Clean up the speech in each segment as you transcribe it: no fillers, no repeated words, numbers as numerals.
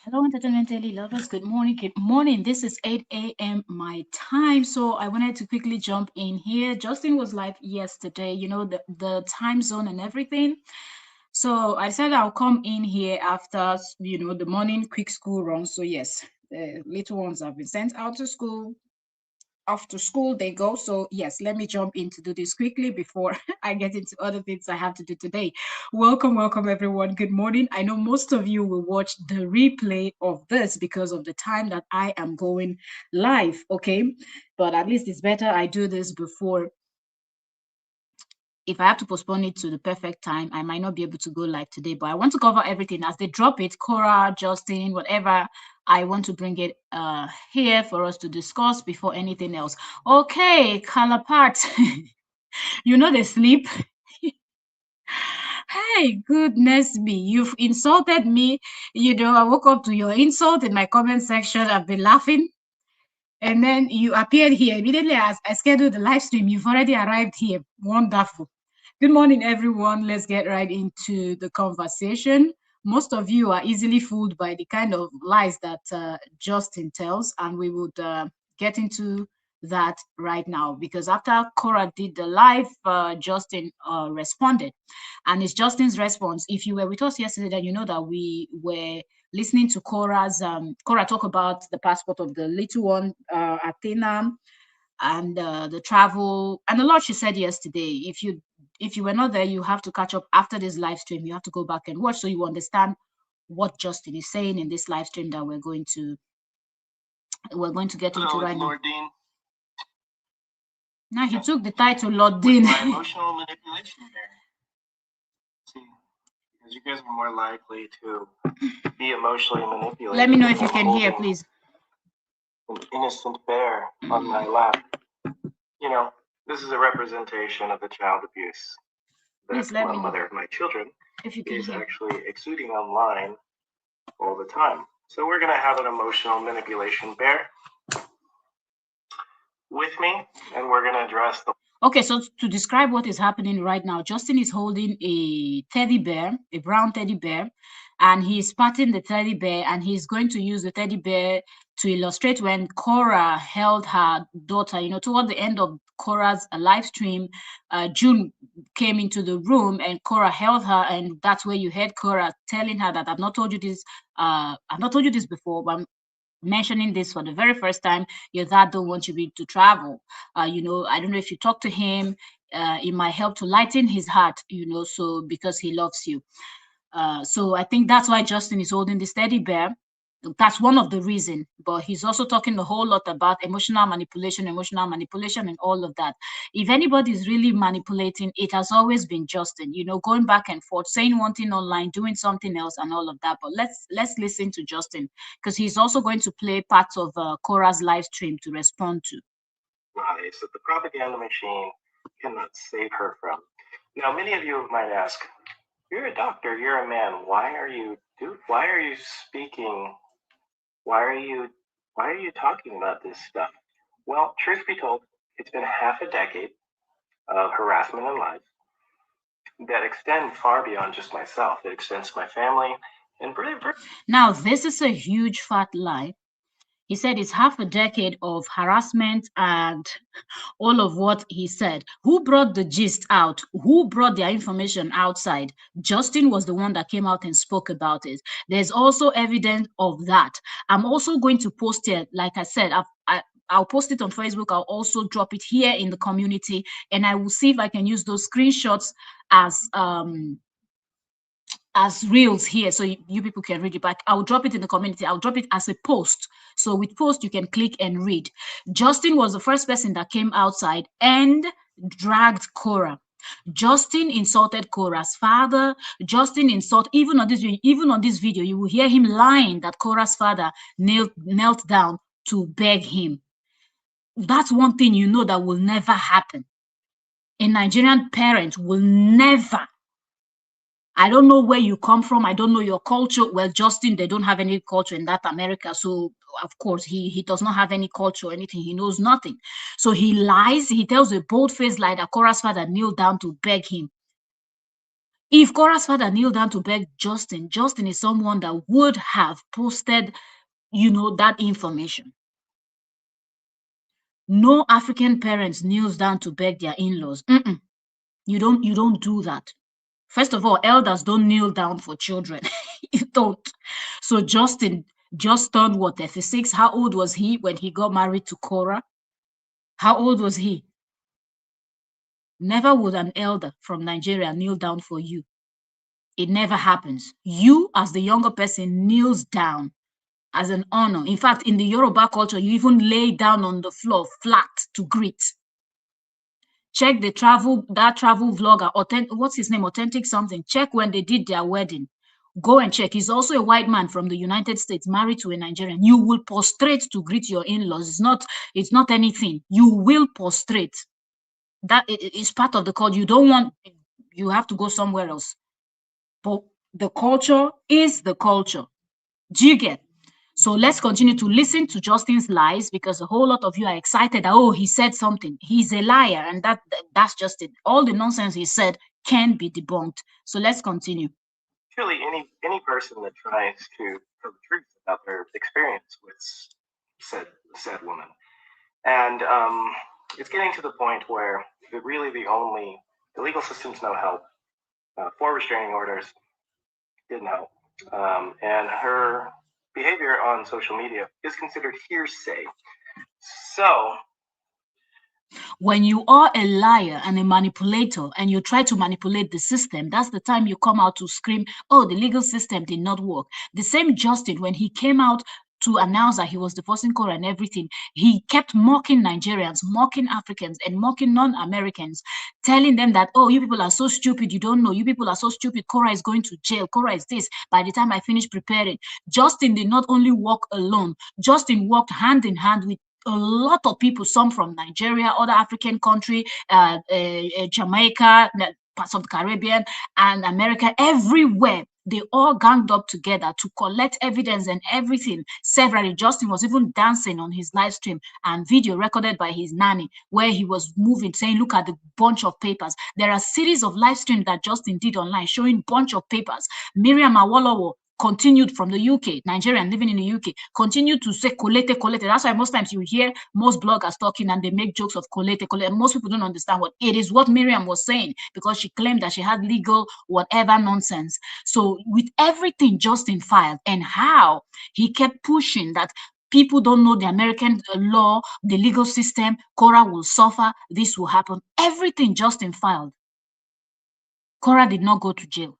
Hello, Entertainment Daily Lovers. Good morning. Good morning. This is 8 a.m. my time. So I wanted to quickly jump in here. Justin was live yesterday, the time zone and everything. So I said I'll come in here after, the morning quick school run. So yes, the little ones have been sent out to school. Off to school they go. So yes, let me jump in to do this quickly before I get into other things I have to do today. Welcome everyone. Good morning. I know most of you will watch the replay of this because of the time that I am going live. Okay, but at least it's better I do this before. If I have to postpone it to the perfect time, I might not be able to go live today, but I want to cover everything as they drop it. Korra, Justin, whatever, I want to bring it here for us to discuss before anything else. Okay, Calapart, they sleep. Hey, goodness me, you've insulted me. I woke up to your insult in my comment section. I've been laughing. And then you appeared here immediately as I scheduled the live stream. You've already arrived here. Wonderful. Good morning, everyone. Let's get right into the conversation. Most of you are easily fooled by the kind of lies that Justin tells, and we would get into that right now because after Korra did the live, Justin responded. And it's Justin's response. If you were with us yesterday, then you know that we were listening to Korra talk about the passport of the little one, Athena, and the travel and a lot she said yesterday. If you were not there, you have to catch up after this live stream. You have to go back and watch so you understand what Justin is saying in this live stream that we're going to get into right now. Dean. Now he took the title Lord Dean. My emotional manipulation there. See, because you guys are more likely to be emotionally manipulated. Let me know if you can hear, please. An innocent bear on my lap. This is a representation of the child abuse that the mother of my children is actually exuding online all the time. So we're going to have an emotional manipulation bear with me, and we're going to address the... Okay, so to describe what is happening right now, Justin is holding a teddy bear, a brown teddy bear, and he's patting the teddy bear, and he's going to use the teddy bear to illustrate when Korra held her daughter. Toward the end of Korra's live stream, June came into the room and Korra held her, and that's where you heard Korra telling her that I've not told you this before, but I'm mentioning this for the very first time. Your dad don't want you to travel. I don't know if you talk to him, it might help to lighten his heart, so because he loves you. So I think that's why Justin is holding this teddy bear. That's one of the reasons, but he's also talking a whole lot about emotional manipulation, and all of that. If anybody is really manipulating, it has always been Justin, going back and forth, saying one thing online, doing something else and all of that. But let's listen to Justin because he's also going to play parts of Korra's live stream to respond to. Lies that the propaganda machine cannot save her from. Now, many of you might ask, you're a doctor, you're a man, why are you speaking? Why are you talking about this stuff? Well, truth be told, it's been half a decade of harassment and lies that extend far beyond just myself. It extends to my family and now this is a huge fat lie. He said it's half a decade of harassment and all of what he said. Who brought the gist out? Who brought their information outside? Justin was the one that came out and spoke about it. There's also evidence of that. I'm also going to post it. Like I said, I'll post it on Facebook. I'll also drop it here in the community, and I will see if I can use those screenshots as reels here so you people can read it back. I'll drop it in the community. I'll drop it as a post. So with post, you can click and read. Justin was the first person that came outside and dragged Korra. Justin insulted Korra's father. Justin insulted, even on this video, you will hear him lying that Korra's father knelt down to beg him. That's one thing that will never happen. A Nigerian parent will never. I don't know where you come from. I don't know your culture. Well, Justin, they don't have any culture in that America. So, of course, he does not have any culture or anything. He knows nothing. So he lies. He tells a bold-faced lie that Korra's father kneeled down to beg him. If Korra's father kneeled down to beg Justin, Justin is someone that would have posted, that information. No African parents kneels down to beg their in-laws. You don't do that. First of all, elders don't kneel down for children. You don't. So Justin just turned, 36? How old was he when he got married to Korra? How old was he? Never would an elder from Nigeria kneel down for you. It never happens. You, as the younger person, kneels down as an honor. In fact, in the Yoruba culture, you even lay down on the floor flat to greet. Check that travel vlogger, what's his name? Authentic something. Check when they did their wedding. Go and check. He's also a white man from the United States, married to a Nigerian. You will prostrate to greet your in-laws. It's not anything. You will prostrate. That is part of the culture. You have to go somewhere else. But the culture is the culture. Do you get? So let's continue to listen to Justin's lies, because a whole lot of you are excited that, oh, he said something. He's a liar, and that's just it. All the nonsense he said can be debunked. So let's continue. Truly, any person that tries to tell the truth about their experience with said woman, and it's getting to the point where really the legal system's no help. 4 restraining orders didn't help, and her behavior on social media is considered hearsay. So when you are a liar and a manipulator and you try to manipulate the system, that's the time you come out to scream, oh, the legal system did not work. The same Justin, when he came out to announce that he was divorcing Korra and everything, he kept mocking Nigerians, mocking Africans, and mocking non-Americans, telling them that, oh, you people are so stupid, you don't know, you people are so stupid, Korra is going to jail, Korra is this. By the time I finished preparing, Justin did not only walk alone, Justin walked hand in hand with a lot of people, some from Nigeria, other African country, Jamaica, parts of the Caribbean, and America, everywhere. They all ganged up together to collect evidence and everything. Severally, Justin was even dancing on his live stream and video recorded by his nanny, where he was moving, saying, look at the bunch of papers. There are series of live streams that Justin did online showing bunch of papers. Miriam Awolowo continued from the UK, Nigerian living in the UK, continued to say colete. That's why most times you hear most bloggers talking and they make jokes of colete. Most people don't understand what it is, what Miriam was saying, because she claimed that she had legal whatever nonsense. So with everything Justin filed and how he kept pushing that people don't know the American law, the legal system, Korra will suffer, this will happen. Everything Justin filed. Korra did not go to jail.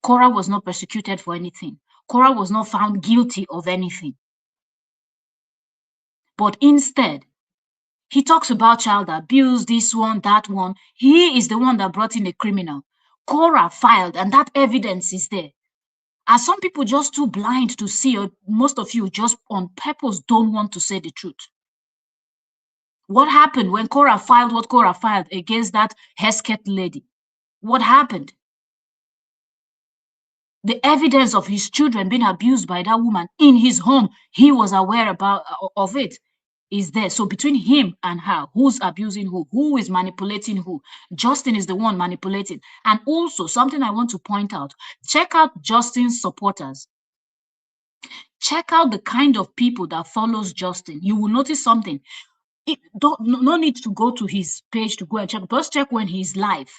Korra was not persecuted for anything. Korra was not found guilty of anything. But instead, he talks about child abuse, this one, that one. He is the one that brought in a criminal. Korra filed, and that evidence is there. Are some people just too blind to see, or most of you just on purpose don't want to say the truth? What happened when Korra filed what Korra filed against that Hesketh lady? What happened? The evidence of his children being abused by that woman in his home, he was aware of it, is there. So between him and her, who's abusing who is manipulating who? Justin is the one manipulating. And also something I want to point out, check out Justin's supporters. Check out the kind of people that follows Justin. You will notice something. No need to go to his page to go and check. Just check when he's live.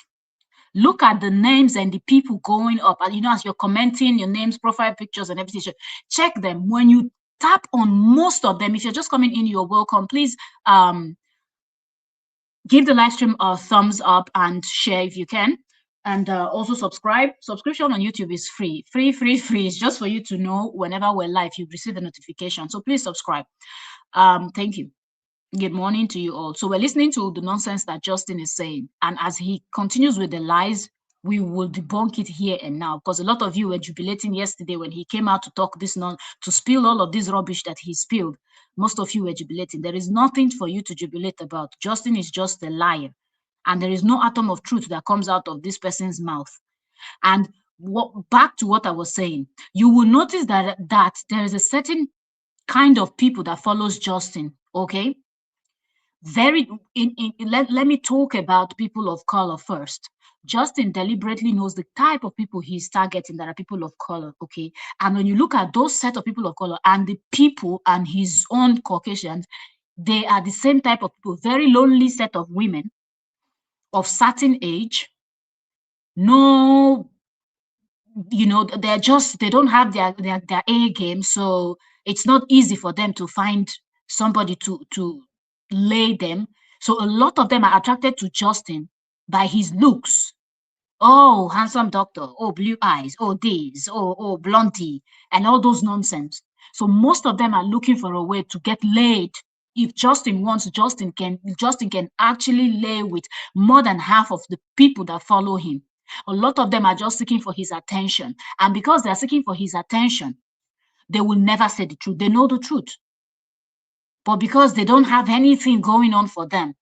Look at the names and the people going up, and as you're commenting your names, profile pictures, and everything, check them. When you tap on most of them, if you're just coming in, you're welcome. Please give the live stream a thumbs up and share if you can, and also subscribe. Subscription on YouTube is free. It's just for you to know whenever we're live, you receive the notification. So please subscribe. Thank you. Good morning to you all. So we're listening to the nonsense that Justin is saying. And as he continues with the lies, we will debunk it here and now. Because a lot of you were jubilating yesterday when he came out to talk to spill all of this rubbish that he spilled. Most of you were jubilating. There is nothing for you to jubilate about. Justin is just a liar. And there is no atom of truth that comes out of this person's mouth. And back to what I was saying, you will notice that there is a certain kind of people that follows Justin, okay? Let me talk about people of color first. Justin deliberately knows the type of people he's targeting that are people of color, okay? And when you look at those set of people of color and the people and his own Caucasians, they are the same type of people, very lonely set of women of certain age. No, you know, they don't have their A game, so it's not easy for them to find somebody to lay them. So a lot of them are attracted to Justin by his looks. Oh, handsome doctor. Oh, blue eyes. Oh, this. Oh, blondie, and all those nonsense. So most of them are looking for a way to get laid. If Justin wants, Justin can actually lay with more than half of the people that follow him. A lot of them are just seeking for his attention. And because they're seeking for his attention, they will never say the truth. They know the truth. But because they don't have anything going on for them,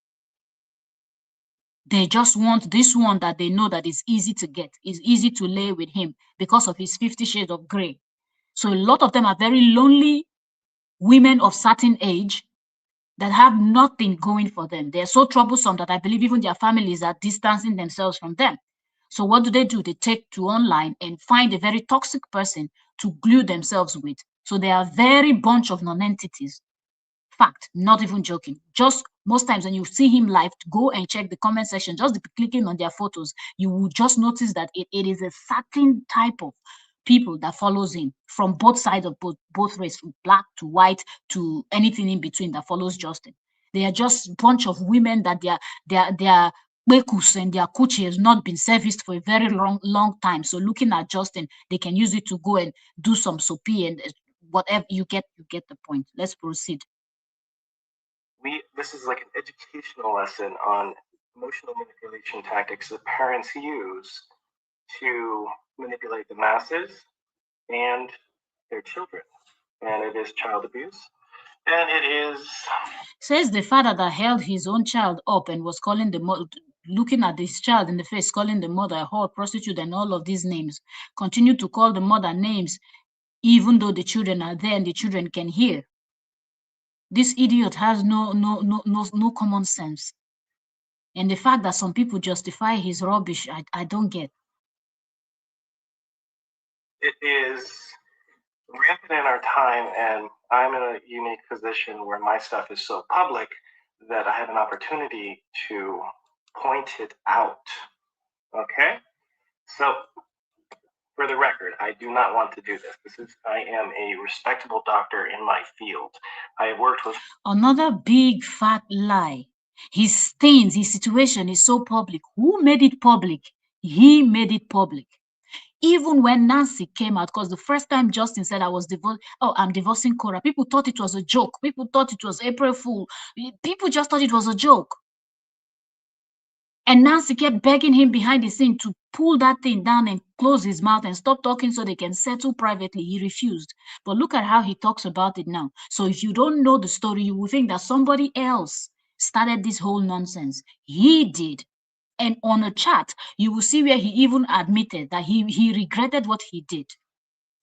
they just want this one that they know that is easy to get, is easy to lay with him because of his 50 shades of gray. So a lot of them are very lonely women of certain age that have nothing going for them. They're so troublesome that I believe even their families are distancing themselves from them. So what do? They take to online and find a very toxic person to glue themselves with. So they are a very bunch of non-entities. Fact, not even joking. Just most times when you see him live, go and check the comment section, just clicking on their photos, you will just notice that it is a certain type of people that follows him from both sides of both race, from black to white to anything in between that follows Justin. They are just a bunch of women that their bekus and their coochie has not been serviced for a very long time. So looking at Justin, they can use it to go and do some soapy and whatever. You get the point. Let's proceed. This is like an educational lesson on emotional manipulation tactics that parents use to manipulate the masses and their children. And it is child abuse. And it is... Says the father that held his own child up and was calling the mother, looking at this child in the face, calling the mother a whore, prostitute, and all of these names. Continue to call the mother names, even though the children are there and the children can hear. This idiot has no common sense. And the fact that some people justify his rubbish, I don't get. It is rampant in our time, and I'm in a unique position where my stuff is so public that I have an opportunity to point it out. Okay? So, for the record, I do not want to do this. I am a respectable doctor in my field. I have worked with... Another big fat lie. His things, his situation is so public. Who made it public? He made it public. Even when Nancy came out, because the first time Justin said I'm divorcing Korra, people thought it was a joke. People thought it was April Fool. People just thought it was a joke. And Nancy kept begging him behind the scene to pull that thing down and close his mouth and stop talking so they can settle privately. He refused. But look at how he talks about it now. So if you don't know the story, you will think that somebody else started this whole nonsense. He did. And on a chat, you will see where he even admitted that he regretted what he did.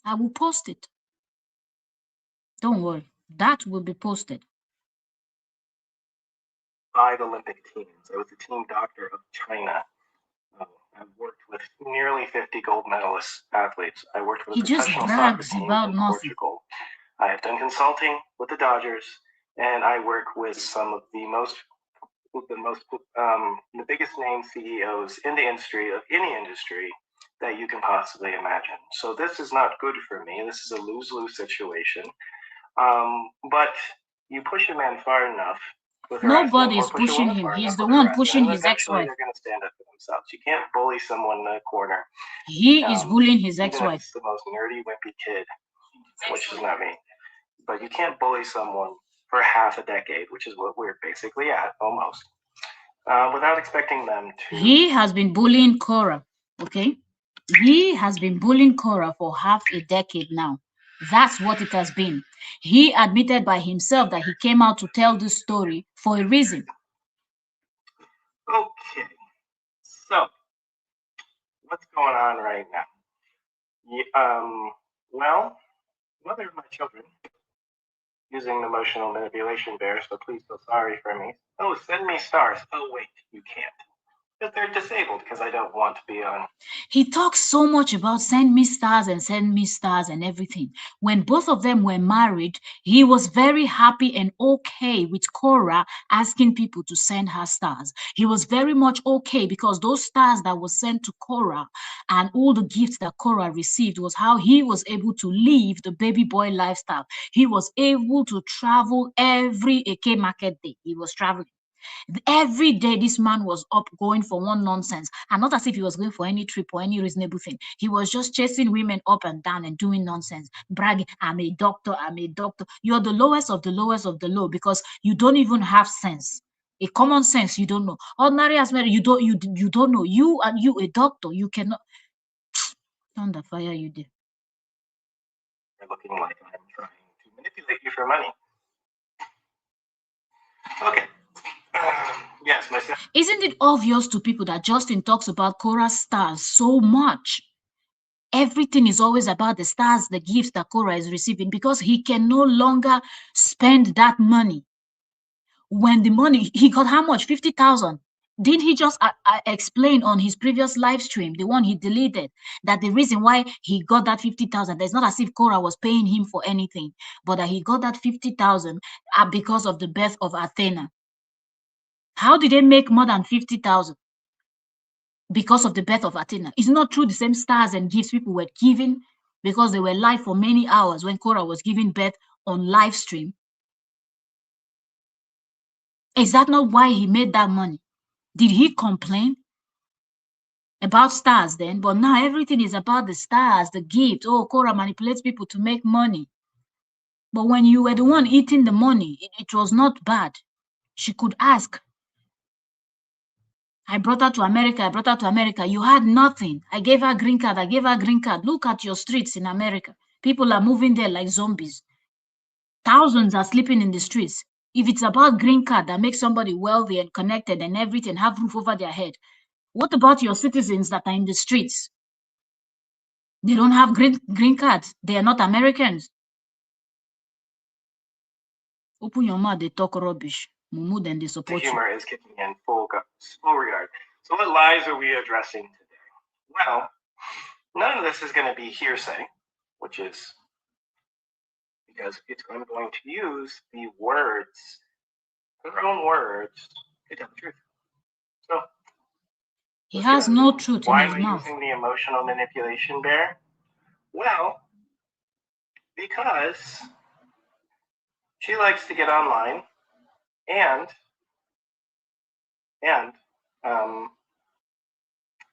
I will post it. Don't worry. That will be posted. 5 Olympic teams. I was the team doctor of China. I've worked with nearly 50 gold medalist athletes. I worked with a professional soccer team in Portugal. I have done consulting with the Dodgers, and I work with some of the biggest name CEOs in the industry of any industry that you can possibly imagine. So this is not good for me. This is a lose-lose situation. But you push a man far enough with nobody is pushing him. He's the one pushing his ex-wife. They're going to stand up for themselves. You can't bully someone in a corner. He is bullying his ex-wife. It's the most nerdy, wimpy kid, which is not me. But you can't bully someone for half a decade, which is what we're basically at, almost, without expecting them to... He has been bullying Korra, okay? He has been bullying Korra for half a decade now. That's what it has been. He admitted by himself that he came out to tell this story for a reason. Okay, so what's going on right now? Well, mother of my children, using emotional manipulation bear, so please feel sorry for me. Oh, send me stars. Oh, wait, you can't. Because they're disabled, because I don't want to be on. He talks so much about send me stars and send me stars and everything. When both of them were married, he was very happy and okay with Korra asking people to send her stars. He was very much okay because those stars that was sent to Korra and all the gifts that Korra received was how he was able to live the baby boy lifestyle. He was able to travel every Eke market day. He was traveling. Every day, this man was up going for one nonsense, and not as if he was going for any trip or any reasonable thing. He was just chasing women up and down and doing nonsense, bragging, I'm a doctor, I'm a doctor. You're the lowest of the lowest of the low because you don't even have sense. A common sense you don't know. Ordinary as Mary, you don't know. You and you a doctor, you cannot. Thunder fire you there. You're looking like I'm trying to manipulate you for money. Okay. Yes, myself. Isn't it obvious to people that Justin talks about Korra's stars so much? Everything is always about the stars, the gifts that Korra is receiving, because he can no longer spend that money. When the money, he got how much? 50,000. Didn't he just explain on his previous live stream, the one he deleted, that the reason why he got that 50,000, it's not as if Korra was paying him for anything, but that he got that 50,000 because of the birth of Athena. How did they make more than 50,000? Because of the birth of Athena. It's not true the same stars and gifts people were giving because they were live for many hours when Korra was giving birth on live stream. Is that not why he made that money? Did he complain about stars then? But now everything is about the stars, the gifts. Oh, Korra manipulates people to make money. But when you were the one eating the money, it was not bad. She could ask. I brought her to America. I brought her to America. You had nothing. I gave her green card. I gave her green card. Look at your streets in America. People are moving there like zombies. Thousands are sleeping in the streets. If it's about green card that makes somebody wealthy and connected and everything, have roof over their head, what about your citizens that are in the streets? They don't have green cards. They are not Americans. Open your mouth, they talk rubbish. Mumu, then they support you. The humor is kicking in full regard. So what lies are we addressing today? Well, none of this is going to be hearsay, which is because I'm going to use the words, their own words, to tell the truth. So he has no truth in his mouth. Why am I using the emotional manipulation, Bear? Well, because she likes to get online and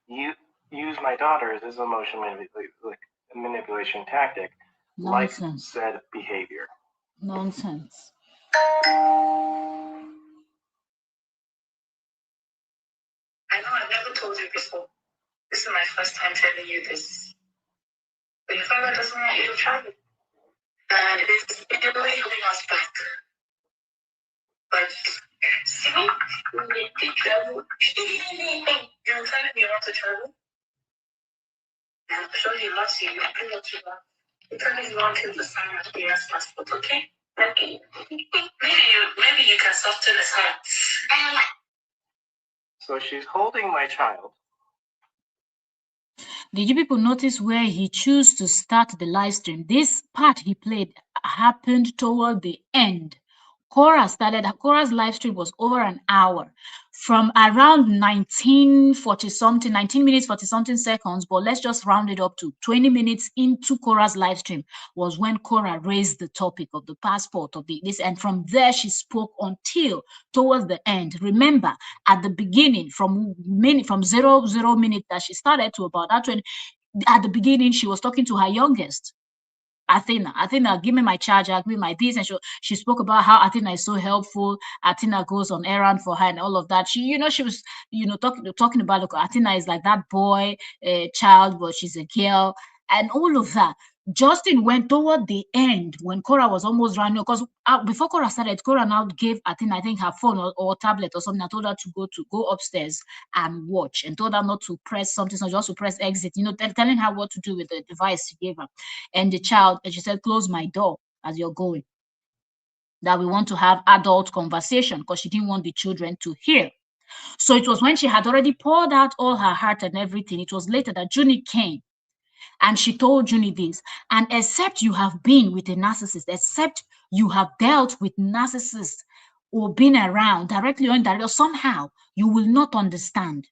you use my daughters as emotional manipulation tactic. Nonsense. Like said behavior. Nonsense. I know I've never told you before. This is my first time telling you this. But your father doesn't want you to travel. And it is really holding us back. But see, when we did travel, you're telling me you want to travel? And I'm sure he loves you. I know you love. You probably want him to sign a US passport, okay? Okay. Maybe you can soften his heart. So she's holding my child. Did you people notice where he chose to start the live stream? This part he played happened toward the end. Korra's live stream was over an hour from around 1940 something, 19 minutes 40 something seconds, but let's just round it up to 20 minutes into Korra's live stream was when Korra raised the topic of the passport of this, and from there she spoke until towards the end. Remember, at the beginning, from 0 minute that she started to about that 20, at the beginning she was talking to her youngest, Athena, give me my charger, give me my this. And she spoke about how Athena is so helpful. Athena goes on errand for her and all of that. She was, talking about, look, Athena is like that boy, child, but she's a girl and all of that. Justin went toward the end when Korra was almost running, because before Korra started, Korra now gave Athena, I think, her phone or tablet or something. I told her to go upstairs and watch, and told her not to press something, so just to press exit, telling her what to do with the device she gave her. And the child, and she said, close my door as you're going. That we want to have adult conversation, because she didn't want the children to hear. So it was when she had already poured out all her heart and everything, it was later that Junie came and she told Junie this. And except you have been with a narcissist, except you have dealt with narcissists or been around directly or indirectly, or somehow, you will not understand.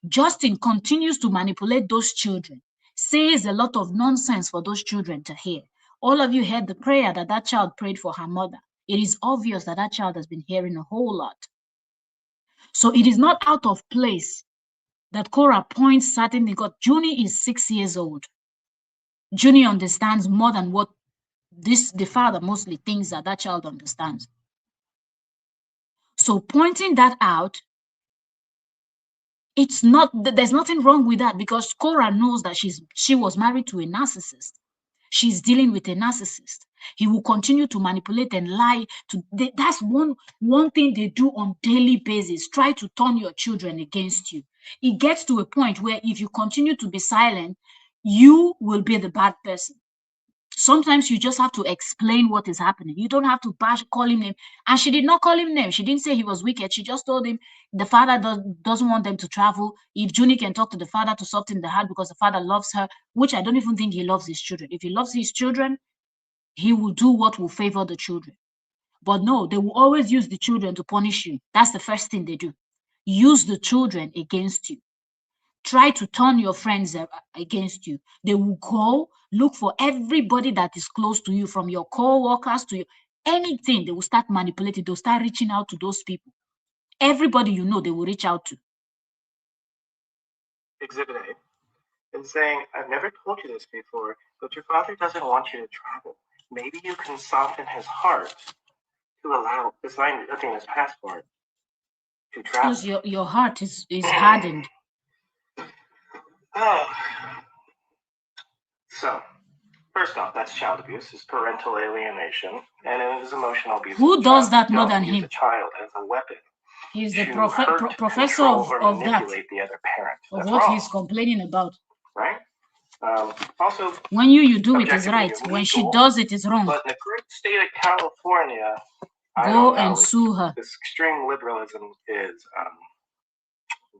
Justin continues to manipulate those children, says a lot of nonsense for those children to hear. All of you heard the prayer that that child prayed for her mother. It is obvious that that child has been hearing a whole lot. So it is not out of place that Korra points certainly because Junie is 6 years old. Junie understands more than what the father mostly thinks that that child understands. So pointing that out, it's not, there's nothing wrong with that because Korra knows that she was married to a narcissist. She's dealing with a narcissist. He will continue to manipulate and lie. That's one thing they do on daily basis. Try to turn your children against you. It gets to a point where if you continue to be silent, you will be the bad person. Sometimes you just have to explain what is happening. You don't have to call him name. And she did not call him name. She didn't say he was wicked. She just told him the father doesn't want them to travel. If Junie can talk to the father to soften the heart because the father loves her, which I don't even think he loves his children. If he loves his children, he will do what will favor the children. But no, they will always use the children to punish you. That's the first thing they do. Use the children against you. Try to turn your friends against you. They will go look for everybody that is close to you, from your co-workers to anything. They will start manipulating. They'll start reaching out to those people. Everybody you know, they will reach out to. Exhibit A. And saying, I've never told you this before, but your father doesn't want you to travel. Maybe you can soften his heart to allow to sign his passport to travel. Because your heart is hardened. Oh. So, first off, that's child abuse, is parental alienation, and it is emotional abuse. Who does that more than use him? A child as a weapon. He's the professor of that, the other parent. of what wrong. He's complaining about. Right? Also, when you do it is right. When she does it is wrong. But in the great state of California, go and sue her. This extreme liberalism is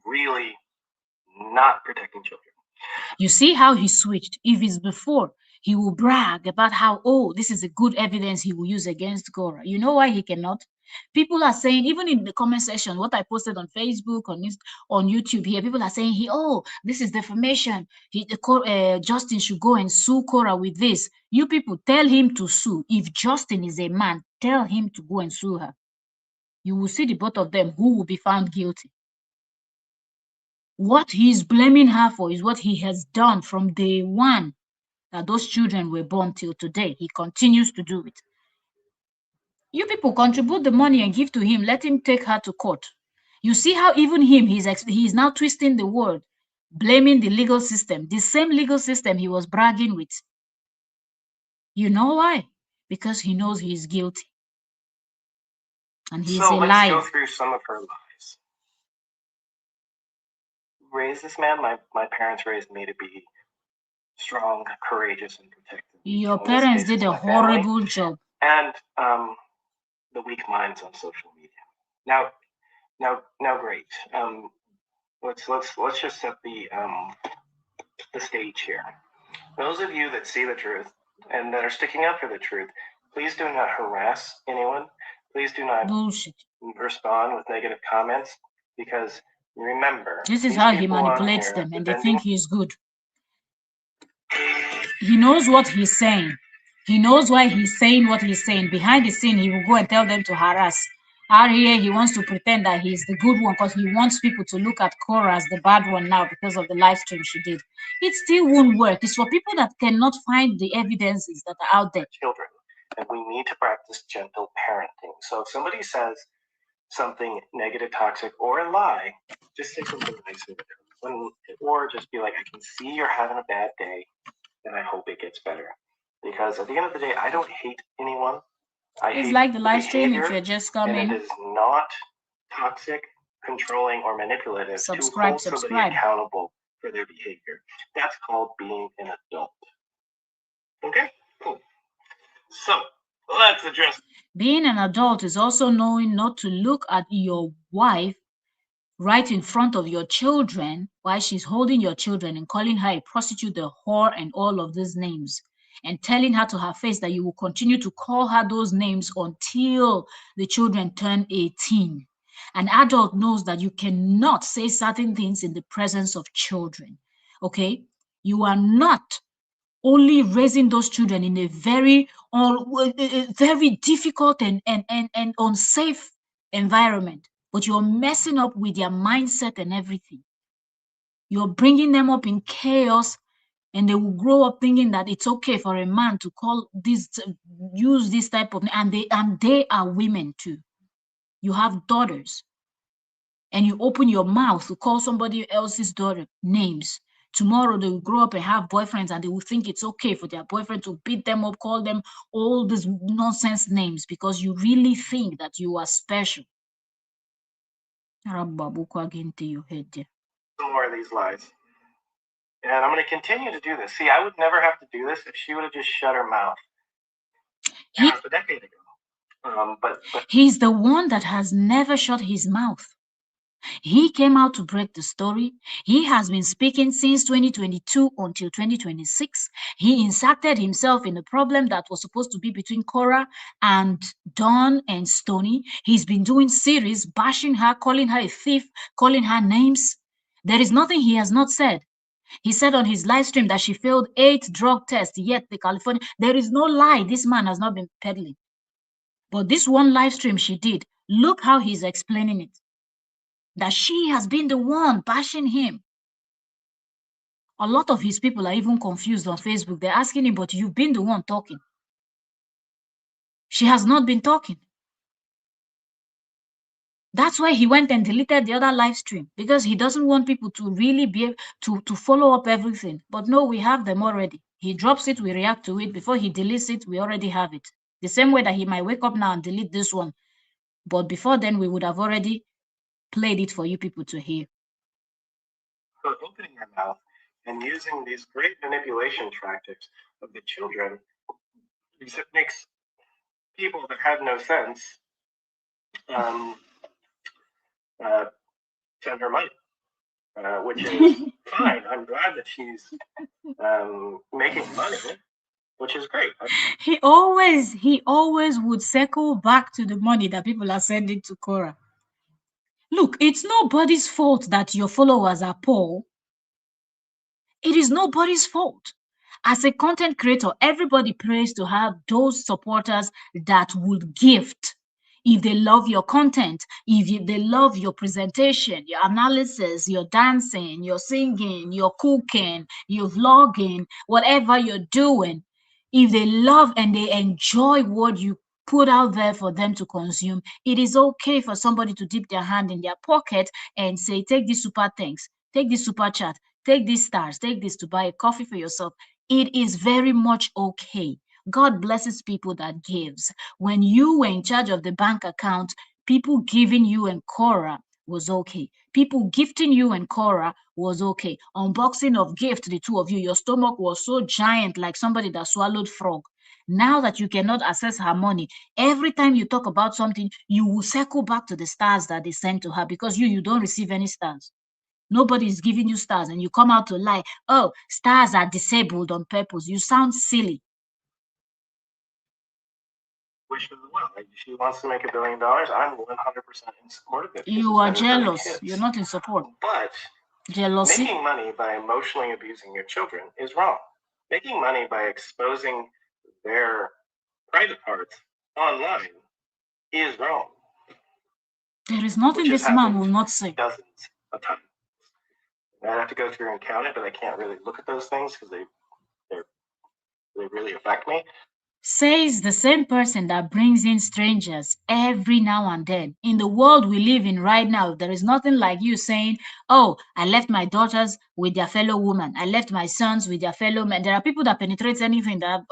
really not protecting children. You see how he switched. If it's before, he will brag about how, oh, this is a good evidence he will use against Korra. You know why he cannot? People are saying, even in the comment section, what I posted on Facebook, on YouTube here, people are saying, this is defamation. Justin should go and sue Korra with this. You people, tell him to sue. If Justin is a man, tell him to go and sue her. You will see the both of them who will be found guilty. What he's blaming her for is what he has done from day one that those children were born till today. He continues to do it. You people contribute the money and give to him. Let him take her to court. You see how even him, he's now twisting the word, blaming the legal system, the same legal system he was bragging with. You know why? Because he knows he's guilty. And he's a liar. So let's go through some of her lies. Raise this man. My parents raised me to be strong, courageous, and protective. Your parents did a horrible job. And the weak minds on social media. Now, great. Let's just set the stage here. Those of you that see the truth and that are sticking up for the truth, please do not harass anyone. Please do not respond with negative comments, because remember, this is how he manipulates them, and they think he's good. He knows what he's saying. He knows why he's saying what he's saying. Behind the scene, he will go and tell them to harass. Out here, he wants to pretend that he's the good one because he wants people to look at Korra as the bad one now because of the live stream she did. It still won't work. It's for people that cannot find the evidences that are out there. Children, and we need to practice gentle parenting. So if somebody says something negative, toxic, or a lie, just say something nice with it. Or just be like, I can see you're having a bad day, and I hope it gets better. Because at the end of the day, I don't hate anyone. It's like the live stream if you're just coming. And it is not toxic, controlling, or manipulative to hold somebody accountable for their behavior. That's called being an adult. Okay? Cool. So, let's address. Being an adult is also knowing not to look at your wife right in front of your children, while she's holding your children and calling her a prostitute, a whore, and all of these names, and telling her to her face that you will continue to call her those names until the children turn 18. An adult knows that you cannot say certain things in the presence of children. Okay? You are not only raising those children in a very very difficult and unsafe environment, but you're messing up with their mindset and everything. You're bringing them up in chaos, and they will grow up thinking that it's okay for a man to call this, use this type of, and they are women too. You have daughters, and you open your mouth to call somebody else's daughter names. Tomorrow they will grow up and have boyfriends, and they will think it's okay for their boyfriend to beat them up, call them all these nonsense names because you really think that you are special. Some more of these lies. And I'm going to continue to do this. See, I would never have to do this if she would have just shut her mouth half a decade ago. But he's the one that has never shut his mouth. He came out to break the story. He has been speaking since 2022 until 2026. He inserted himself in a problem that was supposed to be between Korra and Dawn and Stony. He's been doing series, bashing her, calling her a thief, calling her names. There is nothing he has not said. He said on his live stream that she failed 8 drug tests, yet the California, there is no lie this man has not been peddling. But this one live stream she did, look how he's explaining it. That she has been the one bashing him. A lot of his people are even confused on Facebook. They're asking him, but you've been the one talking. She has not been talking. That's why he went and deleted the other live stream, because he doesn't want people to really be able to follow up everything. But no, we have them already. He drops it, we react to it. Before he deletes it, we already have it. The same way that he might wake up now and delete this one. But before then, we would have already played it for you people to hear. So opening your mouth and using these great manipulation tactics of the children, it makes people that have no sense send her money, which is fine. I'm glad that she's making money, which is great. He always would circle back to the money that people are sending to Korra. Look, it's nobody's fault that your followers are poor. It is nobody's fault. As a content creator, everybody prays to have those supporters that would gift. If they love your content, they love your presentation, your analysis, your dancing, your singing, your cooking, your vlogging, whatever you're doing, if they love and they enjoy what you put out there for them to consume, it is okay for somebody to dip their hand in their pocket and say, take this super thanks, take this super chat, take these stars, take this to buy a coffee for yourself. It is very much okay. God blesses people that gives. When you were in charge of the bank account, people giving you and Korra was okay. People gifting you and Korra was okay. Unboxing of gift, the two of you, your stomach was so giant like somebody that swallowed frog. Now that you cannot access her money, every time you talk about something, you will circle back to the stars that they sent to her, because you don't receive any stars. Nobody is giving you stars, and you come out to lie. Oh, stars are disabled on purpose. You sound silly. Wish her well. If she wants to make $1 billion, I'm 100% in support of it. You are jealous. You're not in support. But jealousy. Making money by emotionally abusing your children is wrong. Making money by exposing their private parts online is wrong. There is nothing this man will not say. Dozens of times. I have to go through and count it, but I can't really look at those things because they really affect me. Says the same person that brings in strangers every now and then. In the world we live in right now, there is nothing like you saying, oh, I left my daughters with their fellow woman. I left my sons with their fellow men. There are people that penetrate anything that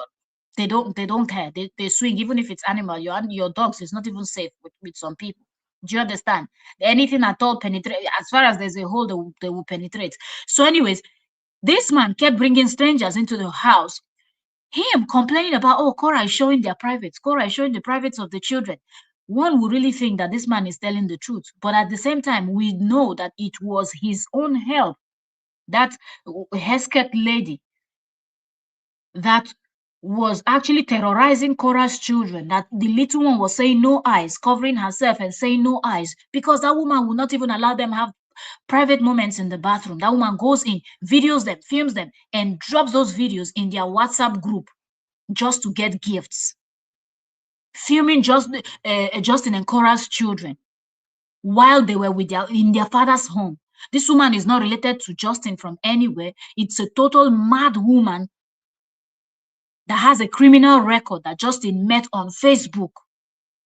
they don't care. They swing, even if it's animal. Your dogs is not even safe with some people. Do you understand? Anything at all penetrate, as far as there's a hole, they will penetrate. So anyways, this man kept bringing strangers into the house. Him complaining about, oh, Korra is showing their privates. Korra is showing the privates of the children. one would really think that this man is telling the truth. But at the same time, we know that it was his own help, that Hesketh lady, that was actually terrorizing Korra's children, that the little one was saying no eyes, covering herself and saying no eyes, because that woman would not even allow them have private moments in the bathroom. That woman goes in, videos them, films them, and drops those videos in their WhatsApp group just to get gifts. Filming Justin and Korra's children while they were in their father's home. This woman is not related to Justin from anywhere. It's a total mad woman that has a criminal record that Justin met on Facebook.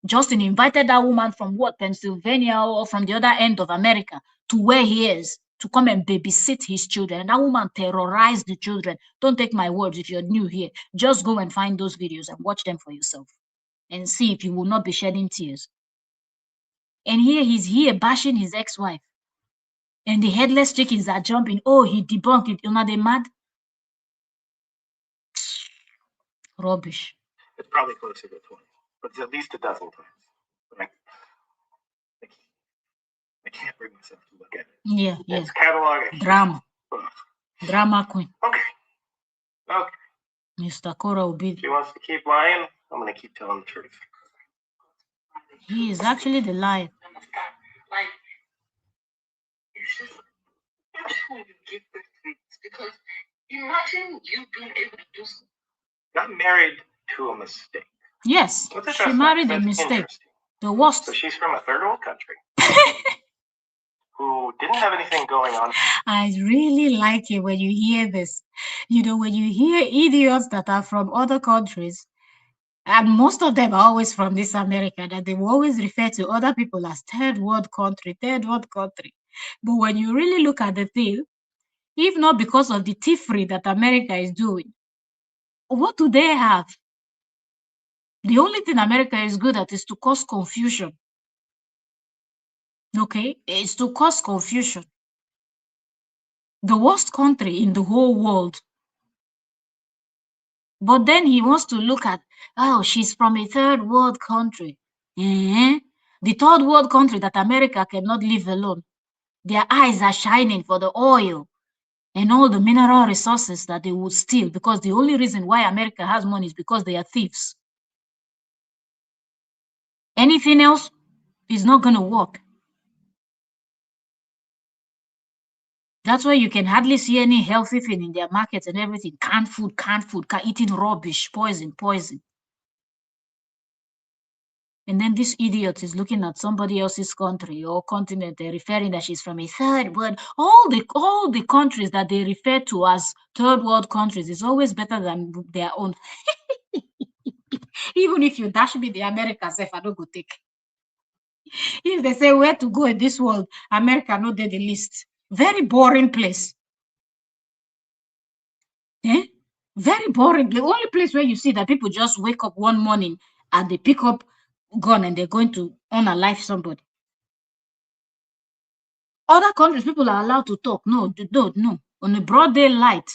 Justin invited that woman from Pennsylvania or from the other end of America to where he is to come and babysit his children. And that woman terrorized the children. Don't take my words if you're new here. Just go and find those videos and watch them for yourself and see if you will not be shedding tears. And here he's here bashing his ex-wife. And the headless chickens are jumping. Oh, he debunked it. You're not they mad? Rubbish. It's probably closer to 20, but it's at least a dozen times. But I can't bring myself to look at it. Yeah, It's catalog. Drama. Drama queen. Okay. Mr. Korra will be. She wants to keep lying. I'm going to keep telling the truth. He is actually the liar. Like, you shouldn't give birth to babies, because imagine you being able to do something. Got married to a mistake. Yes, she married a mistake. The worst. So she's from a third world country who didn't have anything going on. I really like it when you hear this. You know, when you hear idiots that are from other countries, and most of them are always from this America, that they will always refer to other people as third world country. But when you really look at the thing, if not because of the thievery that America is doing, what do they have? The only thing America is good at is to cause confusion. Okay? It's to cause confusion. The worst country in the whole world. But then he wants to look at, oh, she's from a third world country. The third world country that America cannot leave alone. Their eyes are shining for the oil and all the mineral resources that they would steal, because the only reason why America has money is because they are thieves. Anything else is not going to work. That's why you can hardly see any healthy thing in their markets and everything. Canned food, eating rubbish, poison. And then this idiot is looking at somebody else's country or continent. They're referring that she's from a third world. All the countries that they refer to as third world countries is always better than their own. Even if you dash me the Americans, if I don't go take. If they say where to go in this world, America not there the list. Very boring place. Very boring. The only place where you see that people just wake up one morning and they pick up gun and they're going to unalive somebody. Other countries, people are allowed to talk. No. On a broad daylight,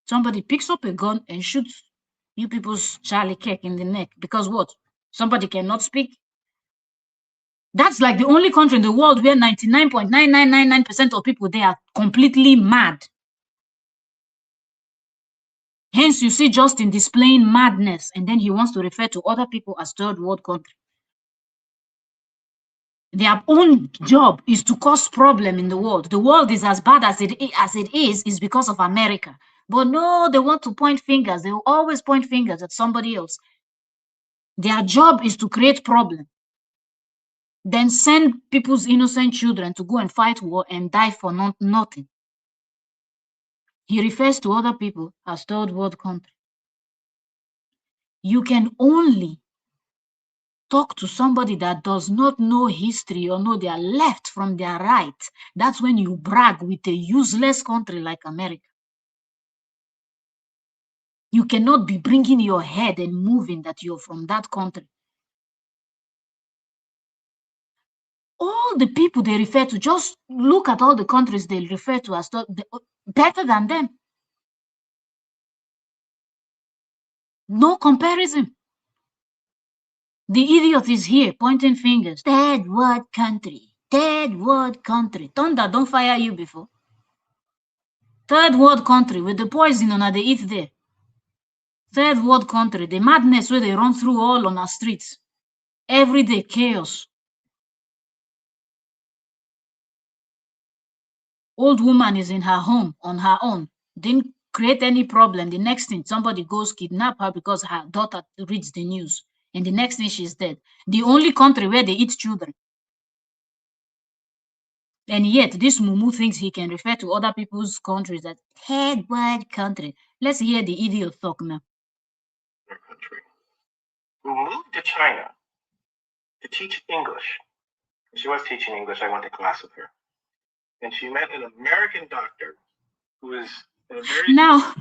somebody picks up a gun and shoots you people's Charlie cake in the neck. Because what? Somebody cannot speak? That's like the only country in the world where 99.9999% of people there are completely mad. Hence, you see Justin displaying madness, and then he wants to refer to other people as third world country. Their own job is to cause problem in the world. The world is as bad as it is because of America. But no, they want to point fingers. They will always point fingers at somebody else. Their job is to create problem. Then send people's innocent children to go and fight war and die for nothing. He refers to other people as third world country. You can only talk to somebody that does not know history or know their left from their right. That's when you brag with a useless country like America. You cannot be bringing your head and moving that you're from that country. All the people they refer to, just look at all the countries they refer to as better than them. No comparison. The idiot is here pointing fingers. Third world country. Third world country. Thunder don't fire you before. Third world country with the poison on the eat there. Third world country, the madness where they run through all on our streets. Everyday chaos. Old woman is in her home on her own. Didn't create any problem. The next thing, somebody goes kidnap her because her daughter reads the news. And the next thing, she's dead. The only country where they eat children. And yet, this Mumu thinks he can refer to other people's countries as third world country. Let's hear the idiot talk now. Their country, who moved to China to teach English. She was teaching English. I went to class with her. And she met an American doctor who was in a very... Now,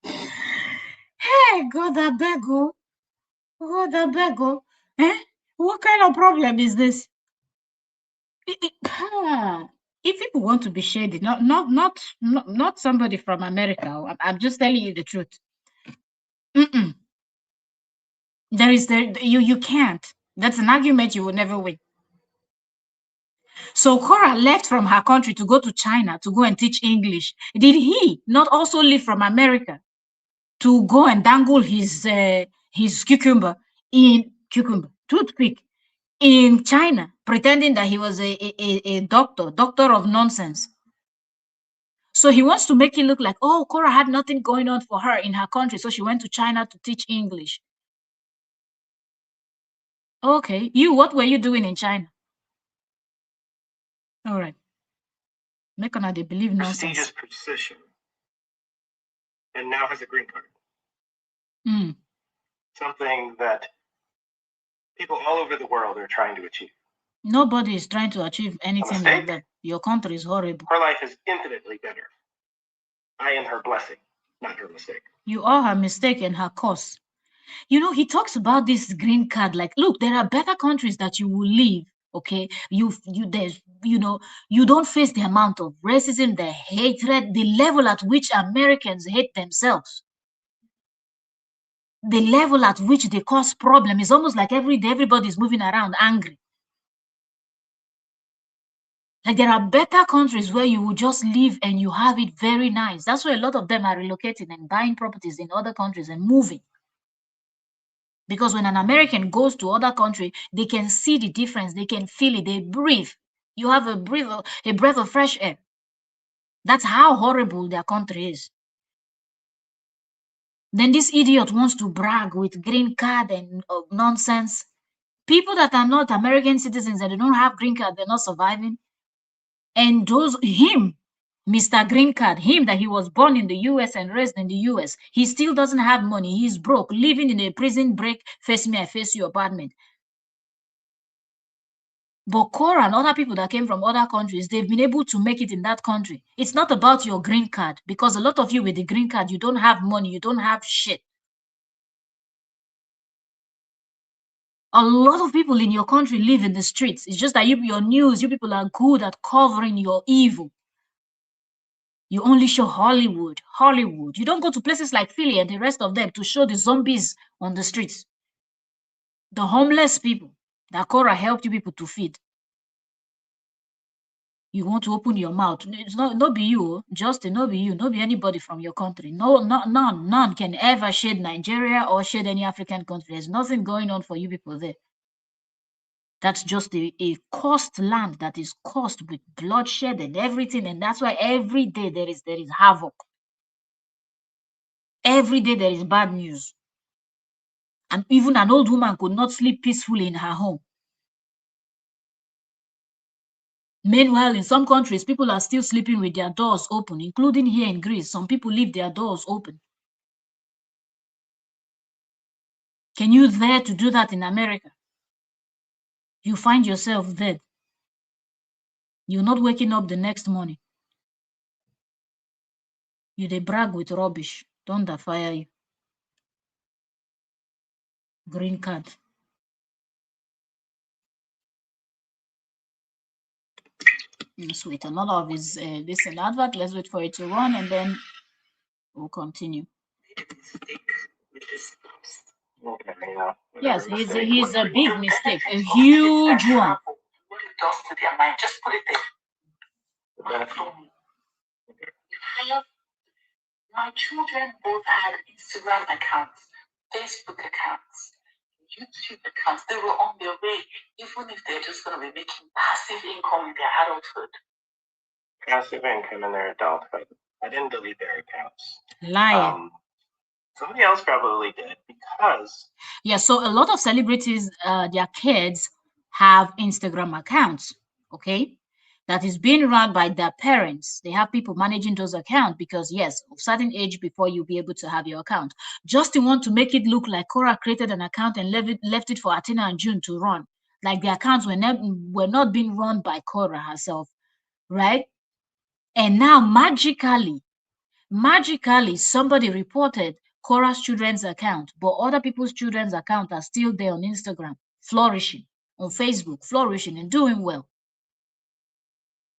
hey, God, I beg you. God, I beg you. Eh? What kind of problem is this? If people want to be shady, not somebody from America, I'm just telling you the truth. You can't. That's an argument you will never win. So Korra left from her country to go to China to go and teach English. Did he not also leave from America to go and dangle his toothpick in China, pretending that he was a doctor of nonsense? So he wants to make it look like, oh, Korra had nothing going on for her in her country, so she went to China to teach English. Okay, what were you doing in China? All right. Make on they believe nonsense. Prestigious position, and now has a green card. Something that people all over the world are trying to achieve. Nobody is trying to achieve anything like that. Your country is horrible. Her life is infinitely better. I am her blessing, not her mistake. You are her mistake and her cause. You know, he talks about this green card. Like, look, there are better countries that you will live. Okay, you don't face the amount of racism, the hatred, the level at which Americans hate themselves. The level at which they cause problem is almost like every day everybody's moving around angry. Like, there are better countries where you will just live and you have it very nice. That's why a lot of them are relocating and buying properties in other countries and moving. Because when an American goes to other country, they can see the difference. They can feel it. They breathe. You have a breath of fresh air. That's how horrible their country is. Then this idiot wants to brag with green card and nonsense. People that are not American citizens and they don't have green card, they're not surviving. And him, Mr. Green Card, him that he was born in the US and raised in the US, he still doesn't have money. He's broke, living in a prison break, face me, I face you apartment. But Korra and other people that came from other countries, they've been able to make it in that country. It's not about your green card, because a lot of you with the green card, you don't have money, you don't have shit. A lot of people in your country live in the streets. It's just that your news, you people are good at covering your evil. You only show Hollywood. You don't go to places like Philly and the rest of them to show the zombies on the streets. The homeless people that Korra helped you people to feed. You want to open your mouth. It's not be you, Justin, not be you, not be anybody from your country. No, none can ever shade Nigeria or shade any African country. There's nothing going on for you people there. That's just a cursed land that is cursed with bloodshed and everything. And that's why every day there is havoc. Every day there is bad news. And even an old woman could not sleep peacefully in her home. Meanwhile, in some countries, people are still sleeping with their doors open, including here in Greece. Some people leave their doors open. Can you dare to do that in America? You find yourself dead. You're not waking up the next morning. They brag with rubbish. Thunder fire you. Green card. Let's wait. Another of his this an advert. Let's wait for it to run and then we'll continue. a mistake with this post. Okay, yeah. Yes, Whatever he's mistake, he's a whatever. big The mistake, a benefits of kids huge that one. travel, what it does to their mind, just put it there. The benefit. You have my children both had Instagram accounts, Facebook accounts, YouTube accounts. They were on their way, even if they're just going to be making passive income in their adulthood. Passive income in their adulthood. I didn't delete their accounts. Liar. Somebody else probably did because. Yeah, so a lot of celebrities, their kids have Instagram accounts, okay? That is being run by their parents. They have people managing those accounts because, yes, of certain age before you'll be able to have your account. Justin want to make it look like Korra created an account and left it for Atina and June to run. Like the accounts were not being run by Korra herself, right? And now magically, somebody reported Korra's children's account, but other people's children's account are still there on Instagram, flourishing, on Facebook, flourishing and doing well.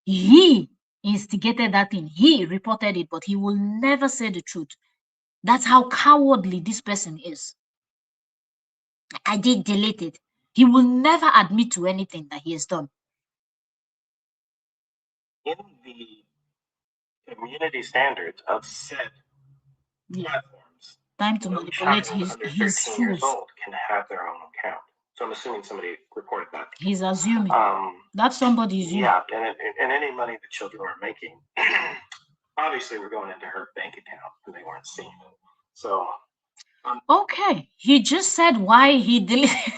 He instigated that thing. He reported it, but he will never say the truth. That's how cowardly this person is. I did delete it. He will never admit to anything that he has done. In the community standards of said platforms, time to manipulate his under 13 years fools. old can have their own account. So I'm assuming somebody reported that. He's assuming that somebody's you. Yeah, and any money the children were making, obviously we're going into her bank account and they weren't seeing it. So okay, he just said why he deleted.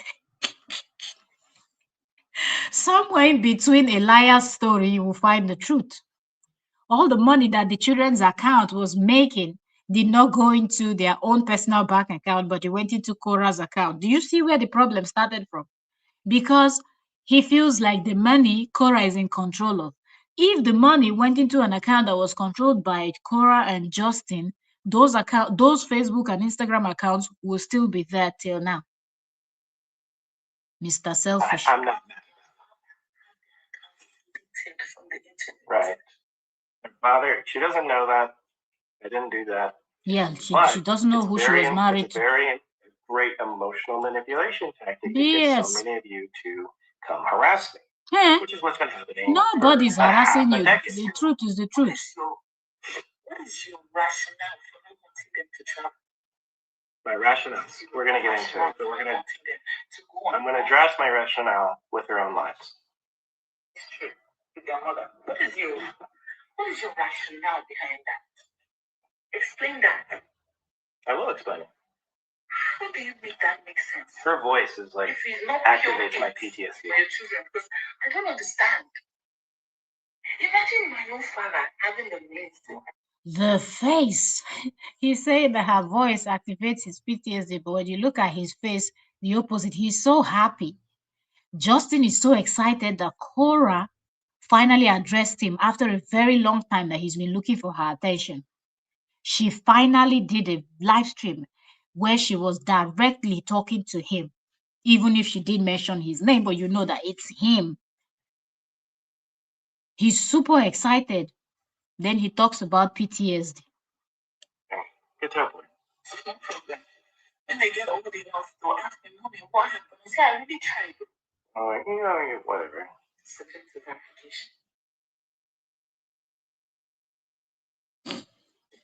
Somewhere in between a liar's story, you will find the truth. All the money that the children's account was making did not go into their own personal bank account, but it went into Korra's account. Do you see where the problem started from? Because he feels like the money Korra is in control of. If the money went into an account that was controlled by Korra and Justin, those Facebook and Instagram accounts will still be there till now. Mr. Selfish. I'm not. Right. My father, she doesn't know that. I didn't do that. Yeah, she doesn't know who she was married to. It's a very great emotional manipulation tactic to get so many of you to come harass me. Which is what's been happening. Nobody's harassing you. The truth is the truth. What is your rationale for not wanting them to travel? My rationale. We're going to get into it, but I'm going to address my rationale with their own lives. It's true. With your mother. What is your rationale behind that? Explain that. I will explain it. How do you make that make sense? Her voice is like activates my PTSD. For your children, because I don't understand. Imagine my own father having the means to. The face. He's saying that her voice activates his PTSD, but when you look at his face, the opposite. He's so happy. Justin is so excited that Korra finally addressed him after a very long time that he's been looking for her attention. She finally did a live stream where she was directly talking to him, even if she didn't mention his name, but you know that it's him. He's super excited. Then he talks about PTSD. It's over. No problem. When they get old enough, they'll ask me, Mommy, what happened? I say, I really tried. Oh, whatever. Subject to verification.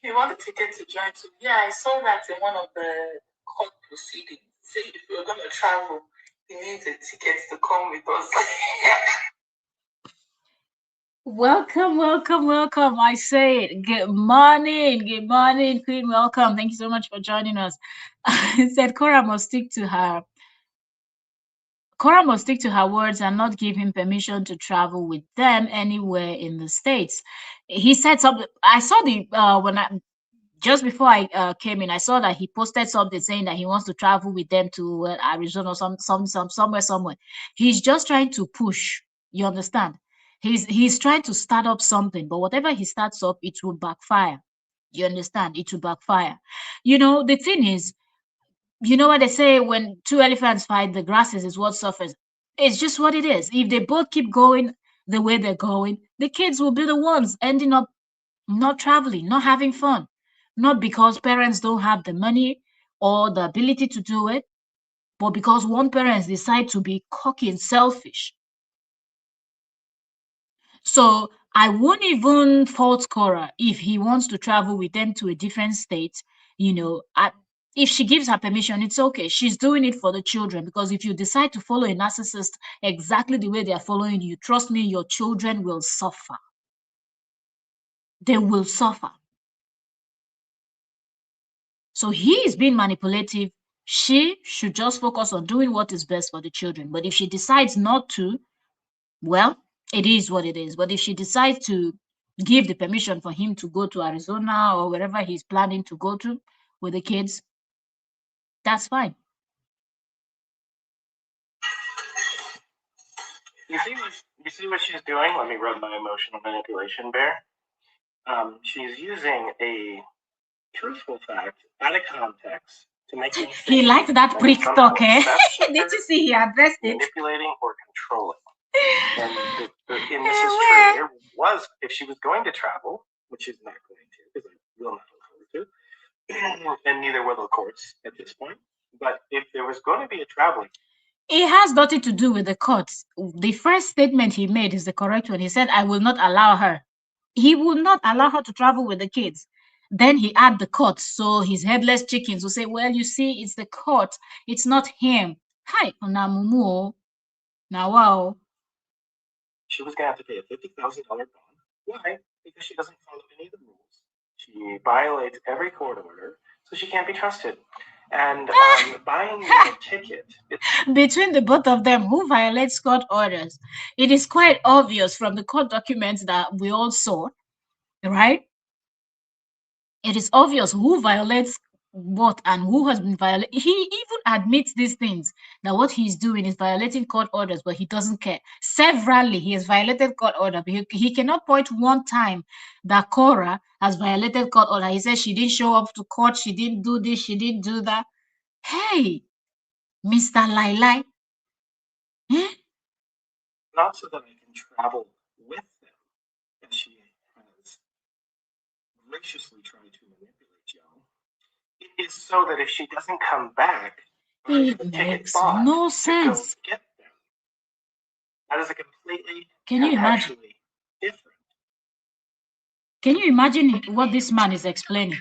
You want the ticket to join too? Yeah, I saw that in one of the court proceedings. Say if you're going to travel, you need a ticket to come with us. Welcome, welcome, welcome. I say it. Good morning, Queen. Welcome. Thank you so much for joining us. Said Korra must stick to her. Korra must stick to her words and not give him permission to travel with them anywhere in the States. He said something. I saw just before I came in, I saw that he posted something saying that he wants to travel with them to Arizona, somewhere. He's just trying to push. You understand? He's trying to start up something, but whatever he starts up, it will backfire. You understand? It will backfire. You know, the thing is, you know what they say, when two elephants fight, the grasses is what suffers. It's just what it is. If they both keep going the way they're going, the kids will be the ones ending up not traveling, not having fun. not because parents don't have the money or the ability to do it, but because one parent decides to be cocky and selfish. So I won't even fault Korra if he wants to travel with them to a different state. You know, if she gives her permission, it's okay. She's doing it for the children, because if you decide to follow a narcissist exactly the way they are following you, trust me, your children will suffer. They will suffer. So he is being manipulative. She should just focus on doing what is best for the children. But if she decides not to, well, it is what it is. But if she decides to give the permission for him to go to Arizona or wherever he's planning to go to with the kids, that's fine. You see what she's doing? Let me rub my emotional manipulation bear. She's using a truthful fact out of context to make me He liked that prick talk, eh? Did you see he addressed it? Manipulating or controlling. And this is true. There was, if she was going to travel, which she's not going to, because I will not allow her to, and neither will the courts at this point. But if there was going to be a traveling, it has nothing to do with the courts. The first statement he made is the correct one. He said, I will not allow her. He will not allow her to travel with the kids. Then he add the court. So his headless chickens will say, well, you see, it's the court. It's not him. Hi, Onamumu. Now, wow. She was going to have to pay a $50,000 bond. Why? Because she doesn't follow any of the rules. She violates every court order, so she can't be trusted. And buying a ticket. Between the both of them, who violates court orders? It is quite obvious from the court documents that we all saw, right? It is obvious who violates what and who has been violated. He even admits these things, that what he's doing is violating court orders, but he doesn't care. Severally, he has violated court order. But he cannot point one time that Korra has violated court order. He says she didn't show up to court, she didn't do this, she didn't do that. Hey, Mr. Lai. Eh? Not so that I can travel with them, as she has graciously tried to manipulate y'all. It is so that if she doesn't come back, it makes no sense. To go get them. That is a completely different. Can you imagine what this man is explaining?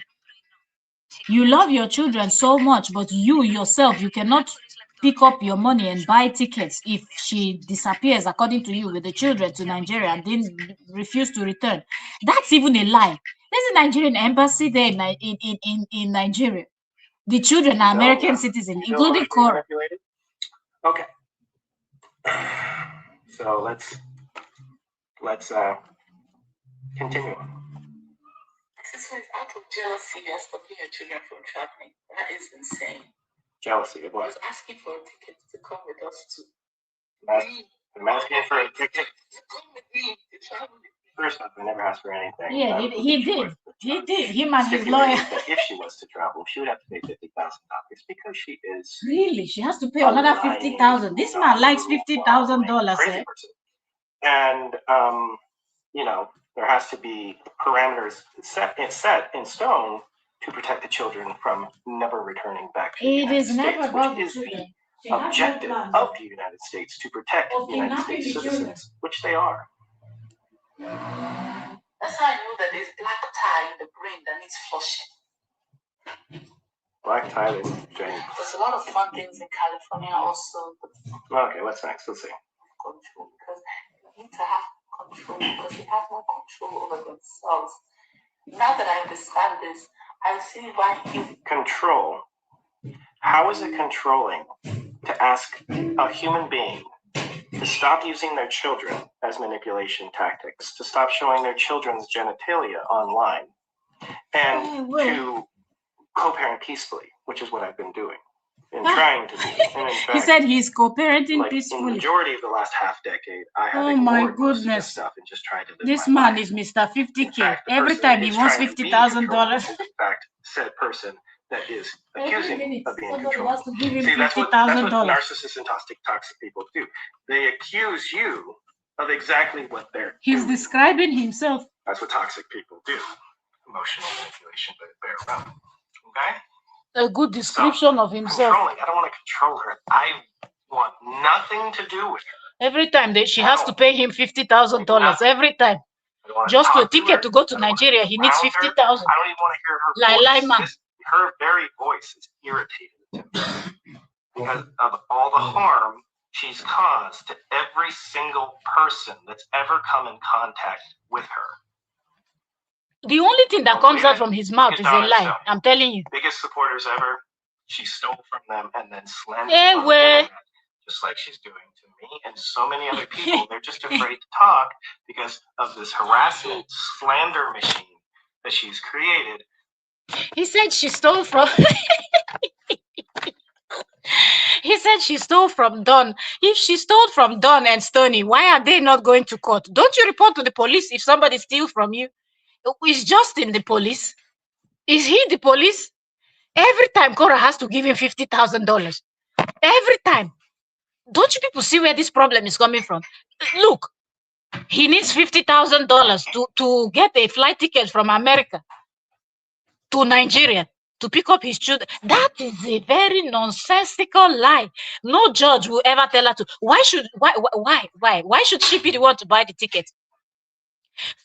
You love your children so much, but you yourself, you cannot pick up your money and buy tickets if she disappears, according to you, with the children to Nigeria and then refuse to return. That's even a lie. There's a Nigerian embassy there in Nigeria. The children are American citizens, including Korra. Okay. So let's continue on. So it's out of jealousy you're stopping your children from traveling. That is insane. Jealousy of what? I was asking for a ticket to come with us to. I'm asking for a ticket. To come with me to travel. First off, I never asked for anything. Yeah, he did. He did. Him and his lawyer. If she was to travel, she would have to pay $50,000 because she is. Really? She has to pay another $50,000. This man likes $50,000. Crazy person. And there has to be parameters set in stone to protect the children from never returning back to the United States, which is the objective of the United States, to protect United States citizens, which they are. That's how I know that there's black tie in the brain that needs flushing. Black tie, Jane. There's a lot of fun things in California also. Okay, what's next? Let's see. Control, because you need to have control, because they have no control over themselves. Now that I understand this, I see why you control. How is it controlling to ask a human being to stop using their children as manipulation tactics, to stop showing their children's genitalia online, and to co-parent peacefully, which is what I've been doing and trying to do. And in fact, he said he's co-parenting peacefully. In the majority of the last half decade, I have ignored most of this stuff and just tried to live this my man life. is Mr. 50K. Every time he wants $50,000. In fact, said person that is accusing of being controlled. See, that's what narcissists and toxic people do. They accuse you of exactly what they're doing. He's describing himself. That's what toxic people do. emotional manipulation bear out. Okay? A good description of himself. Controlling. I don't want to control her. I want nothing to do with her. Every time that she has to pay him $50,000 every time. Just to a ticket to go to Nigeria, he needs 50,000. I don't even want to hear her voice. Her very voice is irritated to me because of all the harm she's caused to every single person that's ever come in contact with her. The only thing that comes out from his mouth is a lie. I'm telling you. Biggest supporters ever. She stole from them and then slandered them on the internet, just like she's doing to me and so many other people. They're just afraid to talk because of this harassment slander machine that she's created. He said she stole from. He said she stole from Don. If she stole from Don and Stoney, why are they not going to court? Don't you report to the police if somebody steals from you? Is Justin the police? Is he the police? Every time Korra has to give him $50,000. Every time. Don't you people see where this problem is coming from? Look, he needs $50,000 to get a flight ticket from America to Nigeria to pick up his children. That is a very nonsensical lie. No judge will ever tell her to. Why should she be the one to buy the ticket?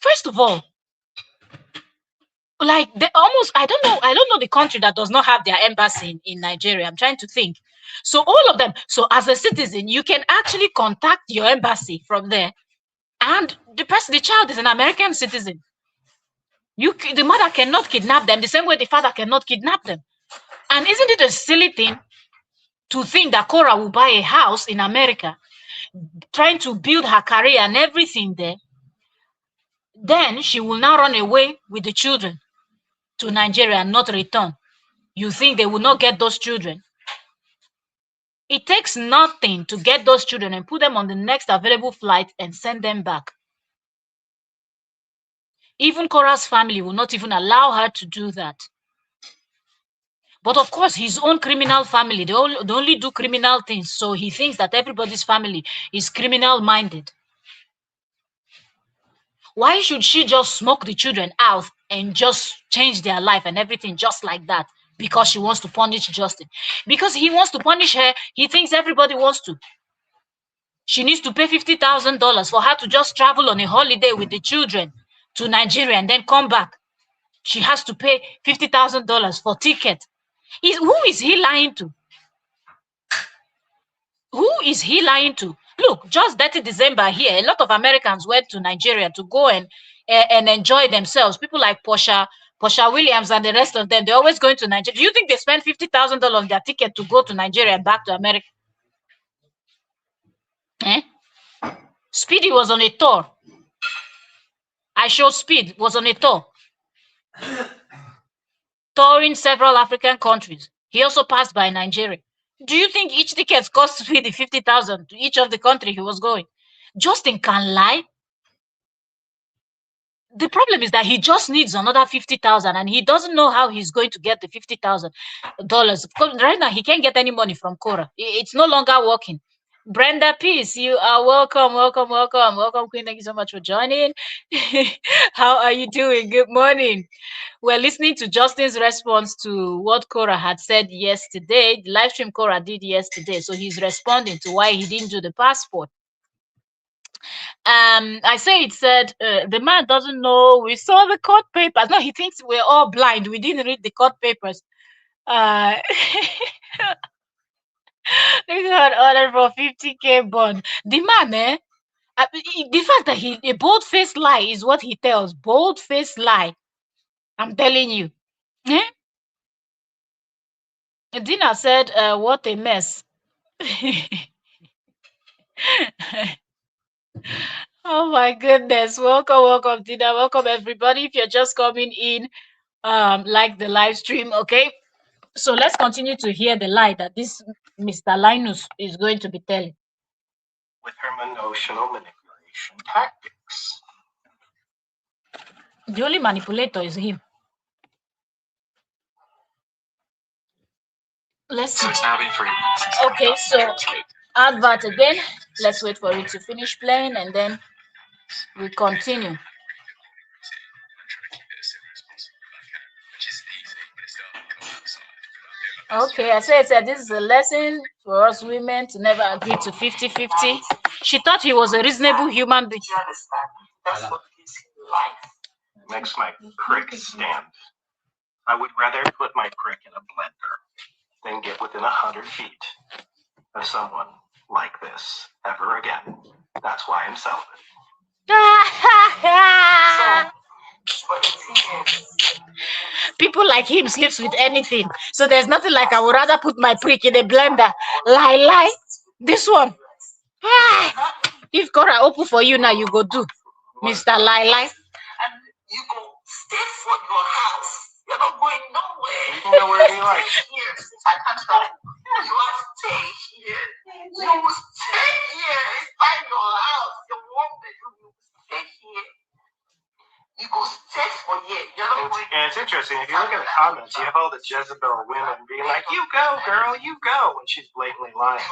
First of all, like they almost, I don't know the country that does not have their embassy in Nigeria. I'm trying to think. So all of them. So as a citizen, you can actually contact your embassy from there, and the child is an American citizen. The mother cannot kidnap them the same way the father cannot kidnap them. And isn't it a silly thing to think that Korra will buy a house in America, trying to build her career and everything there? Then she will now run away with the children to Nigeria and not return. You think they will not get those children? It takes nothing to get those children and put them on the next available flight and send them back. Even Korra's family will not even allow her to do that. But of course, his own criminal family, they only do criminal things. So he thinks that everybody's family is criminal-minded. Why should she just smoke the children out and just change their life and everything just like that? Because she wants to punish Justin. Because he wants to punish her, he thinks everybody wants to. She needs to pay $50,000 for her to just travel on a holiday with the children to Nigeria and then come back. She has to pay $50,000 for ticket. Who is he lying to? Who is he lying to? Look, just that December here, a lot of Americans went to Nigeria to go and enjoy themselves. People like Portia Williams and the rest of them, they're always going to Nigeria. Do you think they spend $50,000 on their ticket to go to Nigeria and back to America? Speedy was on a tour. I showed Speed was on a tour. Touring several African countries. He also passed by Nigeria. Do you think each ticket cost Speedy $50,000 to each of the country he was going? Justin can lie. The problem is that he just needs another $50,000 and he doesn't know how he's going to get the $50,000. Right now, he can't get any money from Korra. It's no longer working. Brenda Peace, you are welcome, Queen. Thank you so much for joining. How are you doing? Good morning. We're listening to Justin's response to what Korra had said yesterday, the live stream Korra did yesterday. So he's responding to why he didn't do the passport. I say it said the man doesn't know. We saw the court papers. No, he thinks we're all blind. We didn't read the court papers. They got ordered for 50K bond. The man, the fact that a bold-faced lie is what he tells. Bold-faced lie. I'm telling you. Dina said, what a mess. Oh my goodness. Welcome, Dina. Welcome, everybody. If you're just coming in, like the live stream, okay? So let's continue to hear the lie that this Mr. Linus is going to be telling. With her emotional manipulation tactics. The only manipulator is him. Let's see. Okay, so advert again. Let's wait for it to finish playing and then we continue. Okay, I said this is a lesson for us women to never agree to 50-50. She thought he was a reasonable human being. Do you understand? That's what gives him life. Makes my prick stand. I would rather put my prick in a blender than get within 100 feet of someone like this ever again. That's why I'm celibate. But the thing is, People like him sleeps with anything. So there's nothing like I would rather put my prick in a blender. Lie. This one. If Korra open for you now, you go do. Mr. Lie. and you go stay for your house. You're not going nowhere. You can go wherever you like. Here, since I can't travel, you are staying here. You will stay here inside your house. Your one bedroom, you will stay here. You go stay for here. You're not going. And it's interesting, if you look at the comments, you have all the Jezebel women being like, you go, girl, you go, when she's blatantly lying.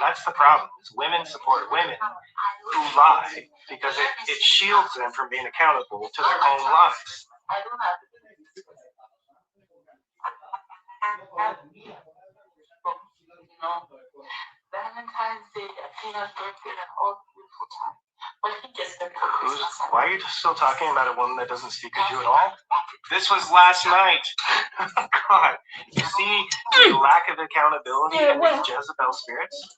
That's the problem, is women support women who lie because it shields them from being accountable to their own lies. I don't have to do this. Valentine's Day, Athena's birthday, and all beautiful time. But he gets the Why are you still talking about a woman that doesn't speak of you at all? This was last night. Oh, God. You see the lack of accountability in these Jezebel spirits?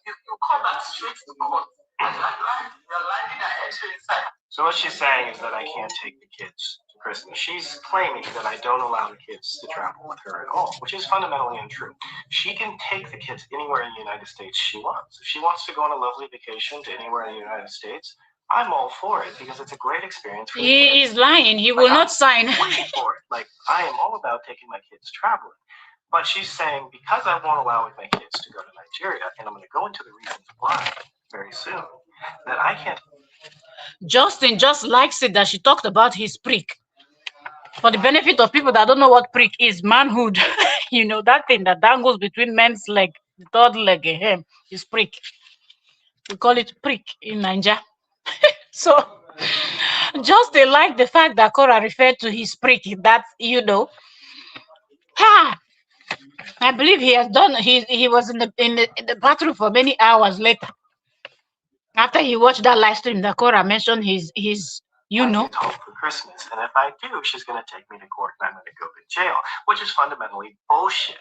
You come back straight to court. You're lying that extra inside. So what she's saying is that I can't take the kids to Christmas. She's claiming that I don't allow the kids to travel with her at all, which is fundamentally untrue. She can take the kids anywhere in the United States she wants. If she wants to go on a lovely vacation to anywhere in the United States, I'm all for it because it's a great experience for the kids. He is lying. He will not sign. Wait for it. Like, I am all about taking my kids traveling. But she's saying because I won't allow my kids to go to Nigeria, and I'm going to go into the reasons why very soon, that I can't. Justin just likes it that she talked about his prick. For the benefit of people that don't know what prick is, manhood, you know, that thing that dangles between men's leg, the third leg, him is prick. We call it prick in Nigeria. So, Justin liked the fact that Korra referred to his prick. That, you know, I believe he has done. He was in the bathroom for many hours later. After he watched that live stream, that Korra mentioned his you know. Home for Christmas, and if I do, she's going to take me to court, and I'm going to go to jail, which is fundamentally bullshit.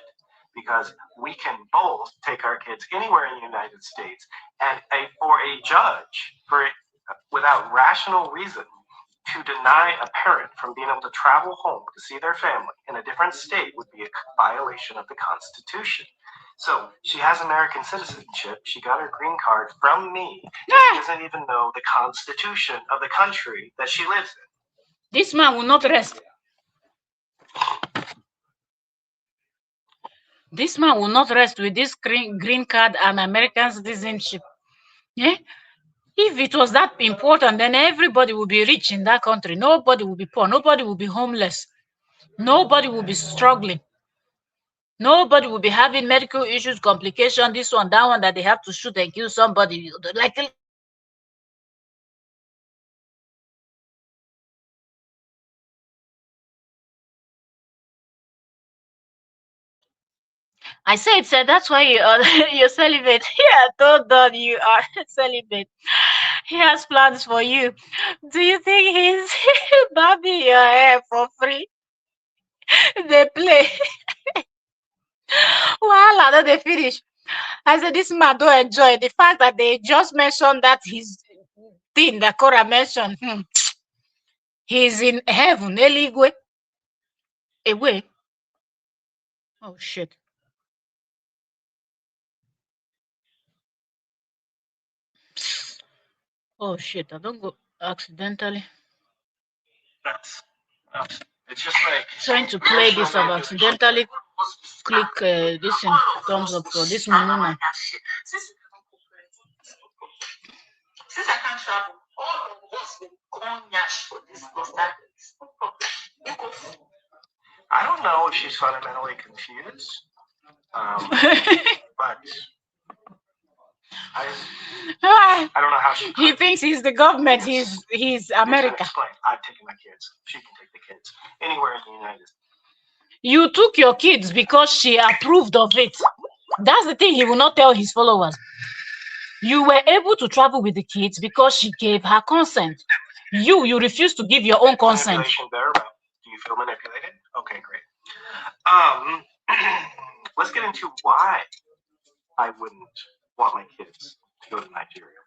Because we can both take our kids anywhere in the United States, and for a judge, without rational reason, to deny a parent from being able to travel home to see their family in a different state would be a violation of the Constitution. So she has American citizenship. She got her green card from me. She doesn't even know the Constitution of the country that she lives in. This man will not rest. This man will not rest with this green card and American citizenship. Yeah? If it was that important, then everybody would be rich in that country. Nobody will be poor. Nobody will be homeless. Nobody will be struggling. Nobody will be having medical issues, complications, this one, that one, that they have to shoot and kill somebody. Like I said, that's why you're celibate. Yeah, don't you are celibate. He has plans for you. Do you think he's barbing your hair for free? They play. Well, don't they finish? I said, this man don't enjoy the fact that they just mentioned that his thing that Korra mentioned. He's in heaven, Eligwe. Away. Oh shit. Oh shit, I don't go accidentally. It's just like trying to play this. I've accidentally click this in thumbs up for this Mununa. Since I can't travel, all of us will go nash for this I don't know if she's fundamentally confused, but I don't know how she. He thinks he's the government. He's America. Explain. I'm taking my kids. She can take the kids anywhere in the United States. You took your kids because she approved of it. That's the thing he will not tell his followers. You were able to travel with the kids because she gave her consent. You refused to give your own consent. Manipulation better, right? Do you feel manipulated? Okay, great. Let's get into why I wouldn't want my kids to go to Nigeria.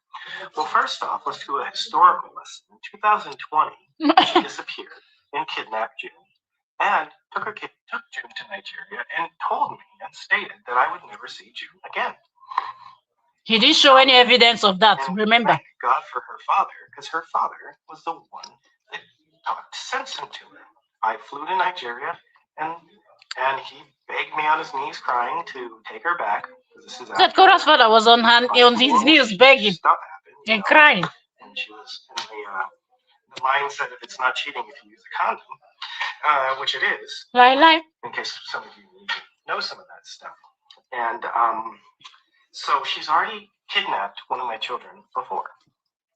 Well, first off, let's do a historical lesson. In 2020, she disappeared and kidnapped June, and took June to Nigeria and told me and stated that I would never see June again. He didn't show any evidence of that, And remember. thank God for her father, because her father was the one that talked sense into her. I flew to Nigeria, and he begged me on his knees, crying to take her back. This is That Korra's father was on his knees begging and crying. And she was in the mindset of it's not cheating if you use a condom, which it is. Lie. In case some of you know some of that stuff. And so she's already kidnapped one of my children before,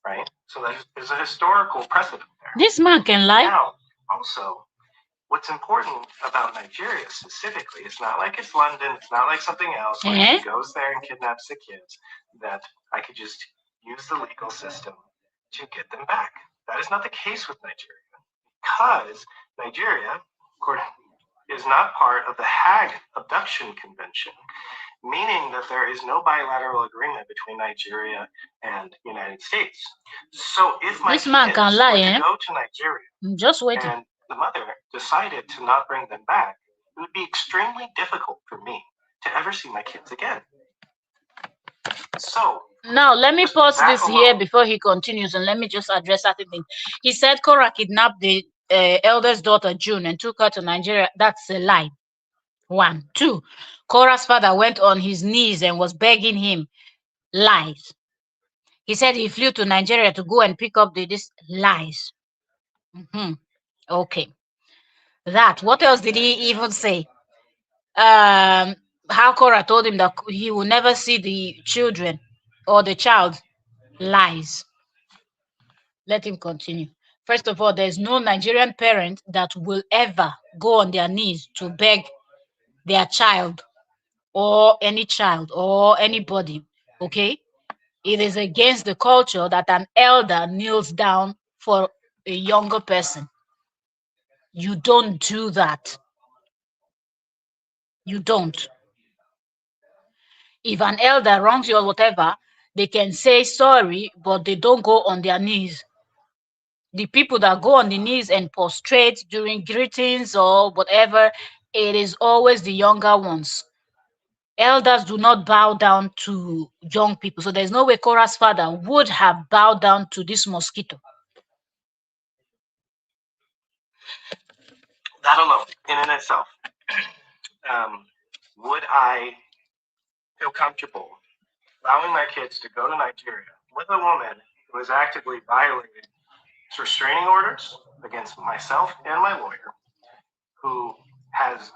right? So there's a historical precedent there. This man can lie. Now, also, what's important about Nigeria specifically, it's not like it's London, it's not like something else where she goes there and kidnaps the kids, that I could just use the legal system to get them back. That is not the case with Nigeria, because Nigeria is not part of the Hague Abduction Convention, meaning that there is no bilateral agreement between Nigeria and the United States. So if my this man kids can lie, were to go to Nigeria, just waiting, and the mother decided to not bring them back, it would be extremely difficult for me to ever see my kids again. So now let me pause this here before he continues, and let me just address that thing. He said Korra kidnapped the eldest daughter June and took her to Nigeria. That's a lie. 1. 2. Korra's father went on his knees and was begging him. Lies. He said he flew to Nigeria to go and pick up this. Lies. Okay. That. What else did he even say? How Korra told him that he will never see the children or the child. Lies. Let him continue. First of all, there's no Nigerian parent that will ever go on their knees to beg their child or anybody. Okay? It is against the culture that an elder kneels down for a younger person. You don't do that. You don't. If an elder wrongs you or whatever, they can say sorry, but they don't go on their knees. The people that go on the knees and prostrate during greetings or whatever, it is always the younger ones. Elders do not bow down to young people. So there's no way Korra's father would have bowed down to this mosquito. That alone, in and itself, would I feel comfortable allowing my kids to go to Nigeria with a woman who has actively violated restraining orders against myself and my lawyer, who has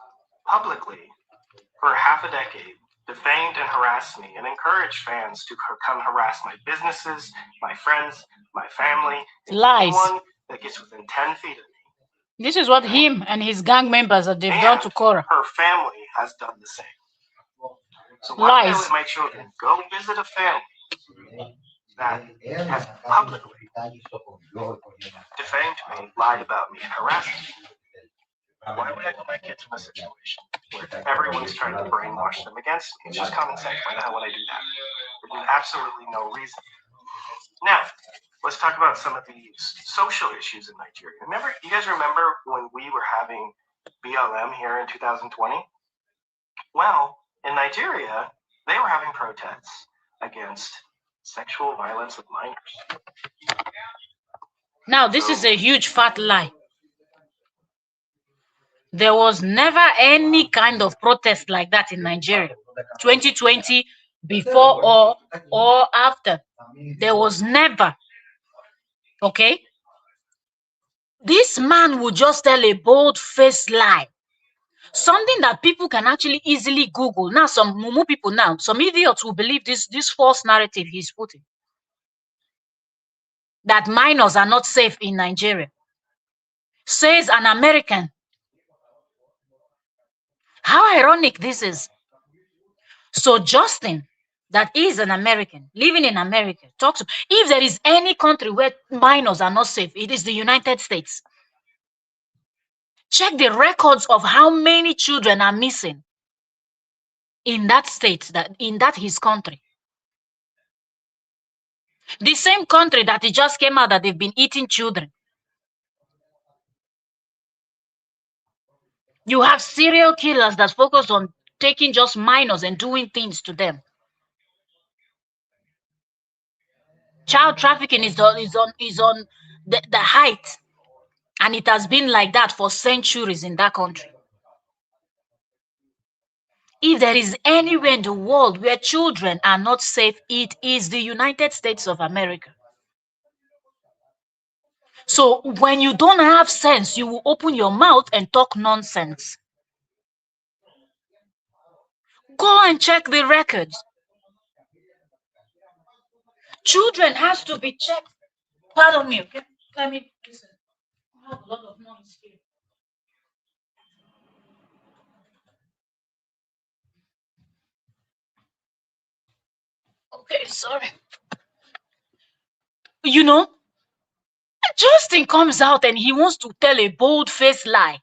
publicly, for half a decade, defamed and harassed me and encouraged fans to come harass my businesses, my friends, my family, Lies. anyone that gets within 10 feet of me? This is what him and his gang members have done to Korra. Her family has done the same. So why would I let my children go visit a family that has publicly defamed me, lied about me, and harassed me? Why would I put my kids in a situation where everyone's trying to brainwash them against me? It's just common sense. Why the hell would I do that? There's absolutely no reason. Now, let's talk about some of these social issues in Nigeria. You guys remember when we were having BLM here in 2020? Well, in Nigeria, they were having protests against sexual violence of minors. Now, this is a huge fat lie. There was never any kind of protest like that in Nigeria. 2020, before or after. There was never. Okay? This man would just tell a bold-faced lie. Something that people can actually easily Google. Now, some Mumu people now, some idiots will believe this false narrative he's putting. That minors are not safe in Nigeria. Says an American. How ironic this is. So Justin, that is an American, living in America, talks. If there is any country where minors are not safe, it is the United States. Check the records of how many children are missing in that state, that his country. The same country that it just came out that they've been eating children. You have serial killers that focus on taking just minors and doing things to them. Child trafficking is on the height, and it has been like that for centuries in that country. If there is anywhere in the world where children are not safe, it is the United States of America. So when you don't have sense, you will open your mouth and talk nonsense. Go and check the records. Children has to be checked. Pardon me, okay? Let me listen. I have a lot of noise here. Okay, sorry. You know, Justin comes out and he wants to tell a bold-faced lie.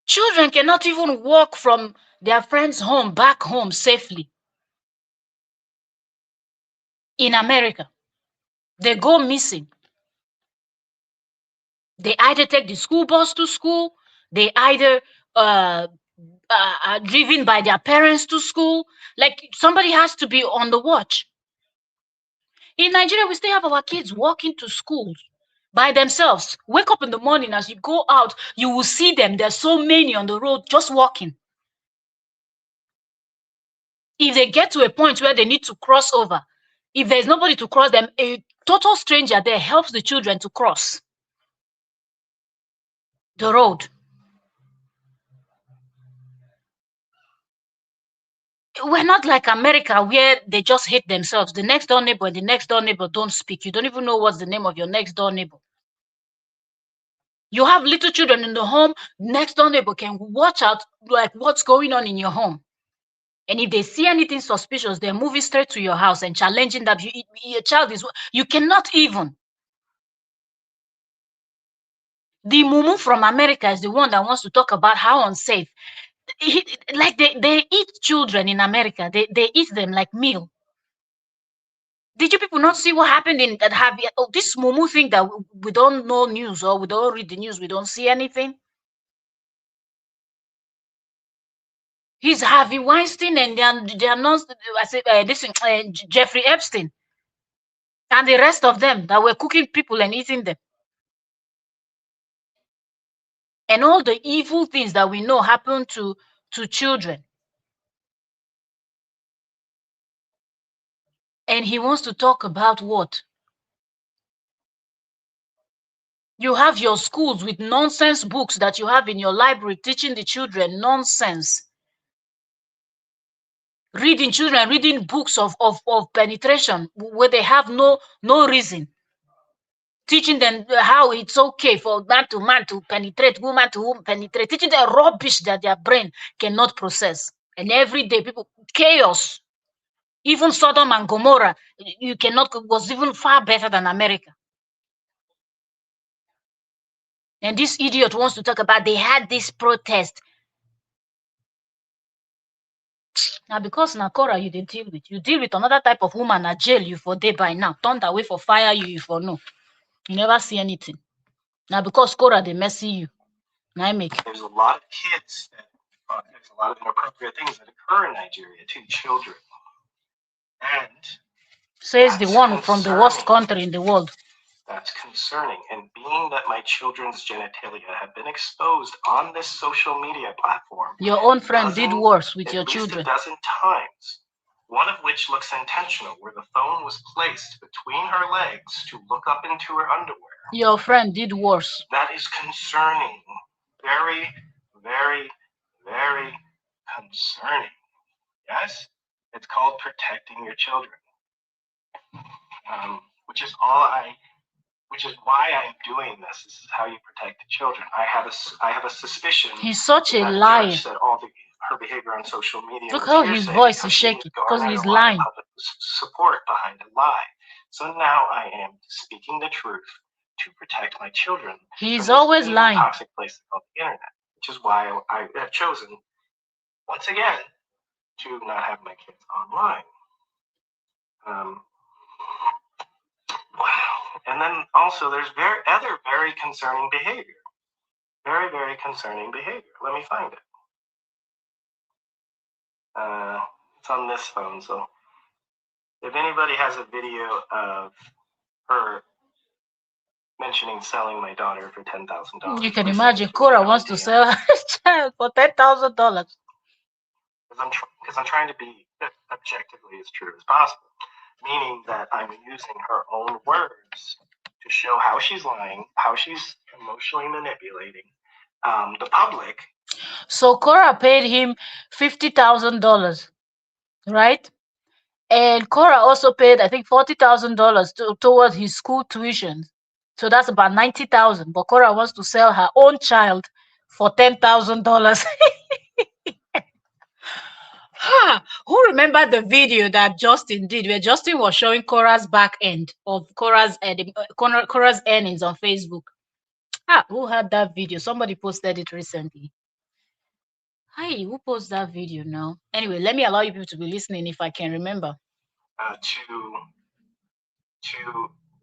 Children cannot even walk from their friend's home back home safely. In America, they go missing. They either take the school bus to school, they either are driven by their parents to school. Like somebody has to be on the watch. In Nigeria, we still have our kids walking to schools by themselves. Wake up in the morning, as you go out, you will see them. There's so many on the road just walking. If they get to a point where they need to cross over, if there's nobody to cross them, a total stranger there helps the children to cross the road. We're not like America where they just hate themselves. The next door neighbor and the next door neighbor don't speak. You don't even know what's the name of your next door neighbor. You have little children in the home, next door neighbor can watch out like what's going on in your home. And if they see anything suspicious, they're moving straight to your house and challenging that your child is. You cannot even. The mumu from America is the one that wants to talk about how unsafe. Like they eat children in America. They eat them like meal. Did you people not see what happened in that Harvey? Oh, this mumu thing that we don't know news or we don't read the news, we don't see anything. He's Harvey Weinstein and they are not. I say Jeffrey Epstein and the rest of them that were cooking people and eating them. And all the evil things that we know happen to children. And he wants to talk about what? You have your schools with nonsense books that you have in your library teaching the children nonsense. Children reading books of penetration where they have no reason. Teaching them how it's okay for man to penetrate, woman to woman penetrate, teaching them rubbish that their brain cannot process. And every day people, chaos. Even Sodom and Gomorrah, you cannot, was even far better than America. And this idiot wants to talk about they had this protest. Now, because na Korra you deal with another type of woman at jail you for day by now. Turned away for fire you for no. You never see anything. Now, because Korra they messy you. Now I make. There's a lot of kids that there's a lot of inappropriate things that occur in Nigeria to children. And says the one from the worst country in the world. That's concerning. And being that my children's genitalia have been exposed on this social media platform. Your own friend did worse with your children. At least a dozen times. One of which looks intentional, where the phone was placed between her legs to look up into her underwear. Your friend did worse. That is concerning. Very, very, very concerning. Yes? It's called protecting your children. Which which is why I'm doing this. This is how you protect the children. I have a suspicion. He's such a that liar. judge said her behavior on social media. Look how his voice is shaking because he's lying. Public support behind a lie. So now I am speaking the truth to protect my children. He's always lying. Toxic place called the internet, which is why I have chosen once again to not have my kids online. Wow. And then also there's other very concerning behavior. Very, very concerning behavior. Let me find it. It's on this phone, so if anybody has a video of her mentioning selling my daughter for $10,000. You can imagine Korra wants to sell her child for $10,000. Because I'm trying to be objectively as true as possible. Meaning that I'm using her own words to show how she's lying, how she's emotionally manipulating the public. So Korra paid him $50,000, right? And Korra also paid, I think, $40,000 towards his school tuition. So that's about $90,000. But Korra wants to sell her own child for $10,000. Who remember the video that Justin did where Justin was showing Korra's back end of Korra's earnings on Facebook? Who had that video? Somebody posted it recently. Hi, who posted that video now? Anyway, let me allow you people to be listening if I can remember. To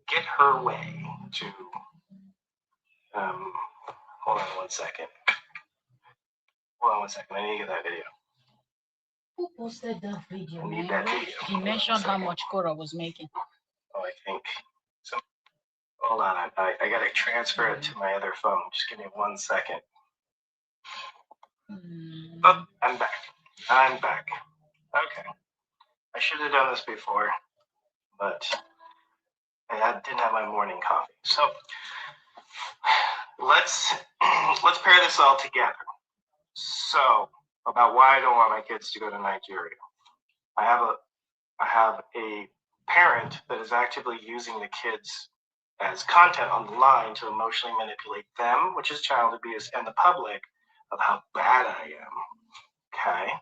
get her way, to hold on one second. I need to get that video. Who posted that video? I need that video. He mentioned how much Korra was making. Oh, I think so. Hold on, I gotta transfer it to my other phone. Just give me 1 second. Oh, I'm back. Okay. I should have done this before, but I didn't have my morning coffee. So let's pair this all together. So about why I don't want my kids to go to Nigeria. I have a parent that is actively using the kids as content online to emotionally manipulate them, which is child abuse, and the public of how bad I am. Okay?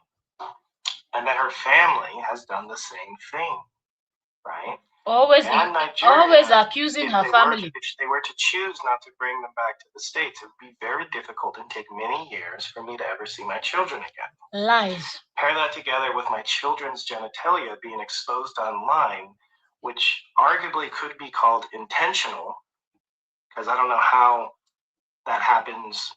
And then her family has done the same thing, right? Always accusing her family. If they were to choose not to bring them back to the States, it would be very difficult and take many years for me to ever see my children again. Lies. Pair that together with my children's genitalia being exposed online, which arguably could be called intentional, because I don't know how that happens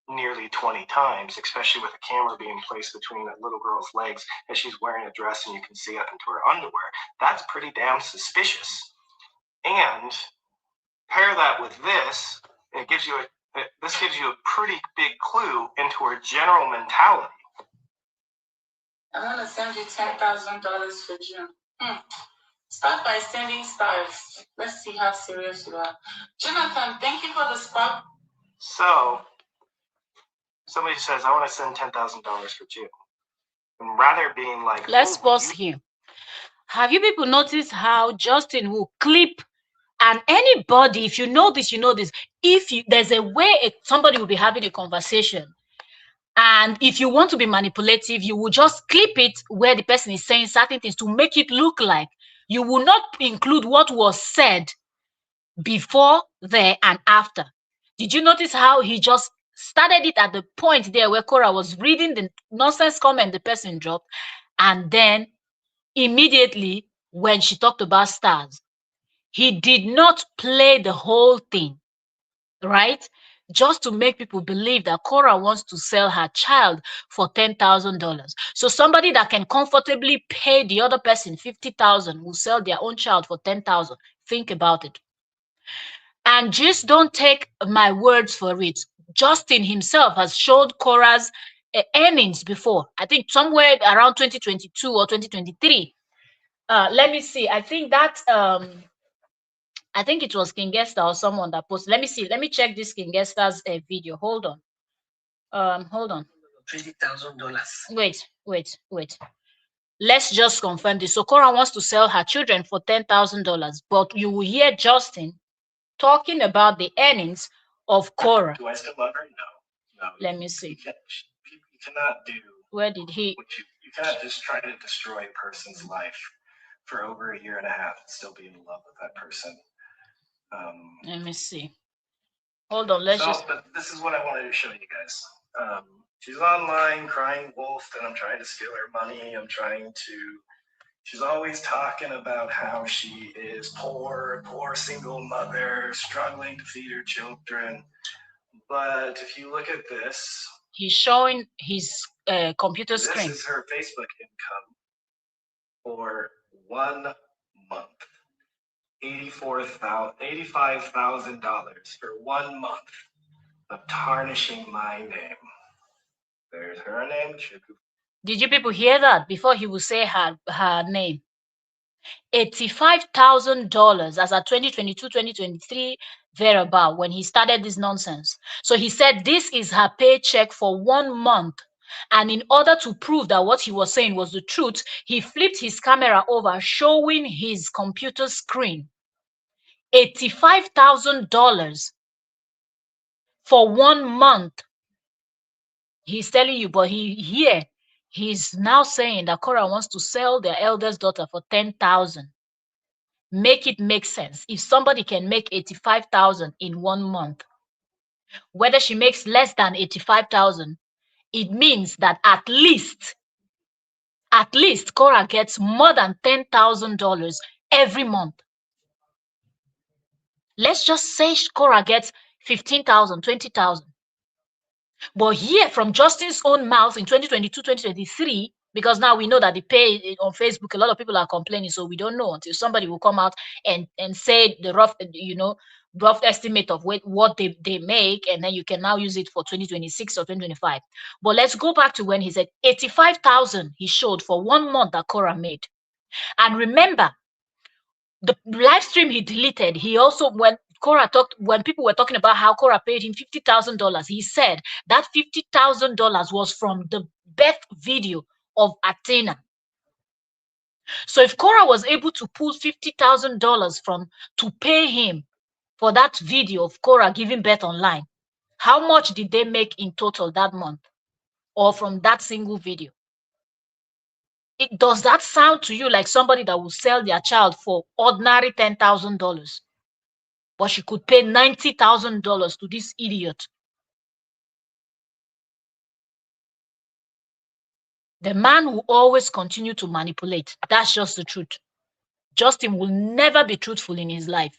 nearly 20 times, especially with a camera being placed between that little girl's legs as she's wearing a dress and you can see up into her underwear. That's pretty damn suspicious. And pair that with this, this gives you a pretty big clue into her general mentality. I'm gonna send you $10,000 for June. Start by sending stars. Let's see how serious you are. Jonathan, thank you for the spot. So somebody says, I want to send $10,000 for June. And rather being like, let's pause here. Have you people noticed how Justin will clip, and anybody, if you know this, you know this, there's a way somebody will be having a conversation, and if you want to be manipulative, you will just clip it where the person is saying certain things to make it look like you will not include what was said before, there, and after. Did you notice how he just started it at the point there where Korra was reading the nonsense comment the person dropped, and then immediately when she talked about stars, he did not play the whole thing, right? Just to make people believe that Korra wants to sell her child for $10,000. So somebody that can comfortably pay the other person $50,000 will sell their own child for $10,000. Think about it. And just don't take my words for it. Justin himself has showed Korra's earnings before. I think somewhere around 2022 or 2023. Let me see. I think that I think it was King Esther or someone that posted. Let me see. Let me check this King Esther's video. Hold on. Hold on. $20,000. Wait. Let's just confirm this. So Korra wants to sell her children for $10,000, but you will hear Justin talking about the earnings of Korra. Do I still love her? No. Let me see. You cannot do. Where did he? You cannot just try to destroy a person's life for over a year and a half and still be in love with that person. Let me see. Hold on. But this is what I wanted to show you guys. She's online crying wolf that I'm trying to steal her money. She's always talking about how she is poor single mother, struggling to feed her children. But if you look at this, he's showing his computer screen. This is her Facebook income for 1 month. $85,000 for 1 month of tarnishing my name. There's her name. Did you people hear that? Before he would say her name. $85,000 as at 2022, 2023, thereabout, when he started this nonsense. So he said this is her paycheck for 1 month. And in order to prove that what he was saying was the truth, he flipped his camera over, showing his computer screen. $85,000 for 1 month. He's telling you, but he's now saying that Korra wants to sell their eldest daughter for $10,000. Make it make sense. If somebody can make $85,000 in 1 month, whether she makes less than $85,000, it means that at least Korra gets more than $10,000 every month. Let's just say Korra gets $15,000, $20,000. But here, from Justin's own mouth in 2022, 2023, because now we know that the pay on Facebook, a lot of people are complaining, so we don't know until somebody will come out and say the rough estimate of what they make, and then you can now use it for 2026 or 2025. But let's go back to when he said 85,000 he showed for 1 month that Korra made. And remember, the live stream he deleted, he also, when people were talking about how Korra paid him $50,000, he said that $50,000 was from the birth video of Athena. So if Korra was able to pull $50,000 to pay him for that video of Korra giving birth online, how much did they make in total that month, or from that single video? Does that sound to you like somebody that will sell their child for ordinary $10,000? But she could pay $90,000 to this idiot. The man will always continue to manipulate. That's just the truth. Justin will never be truthful in his life.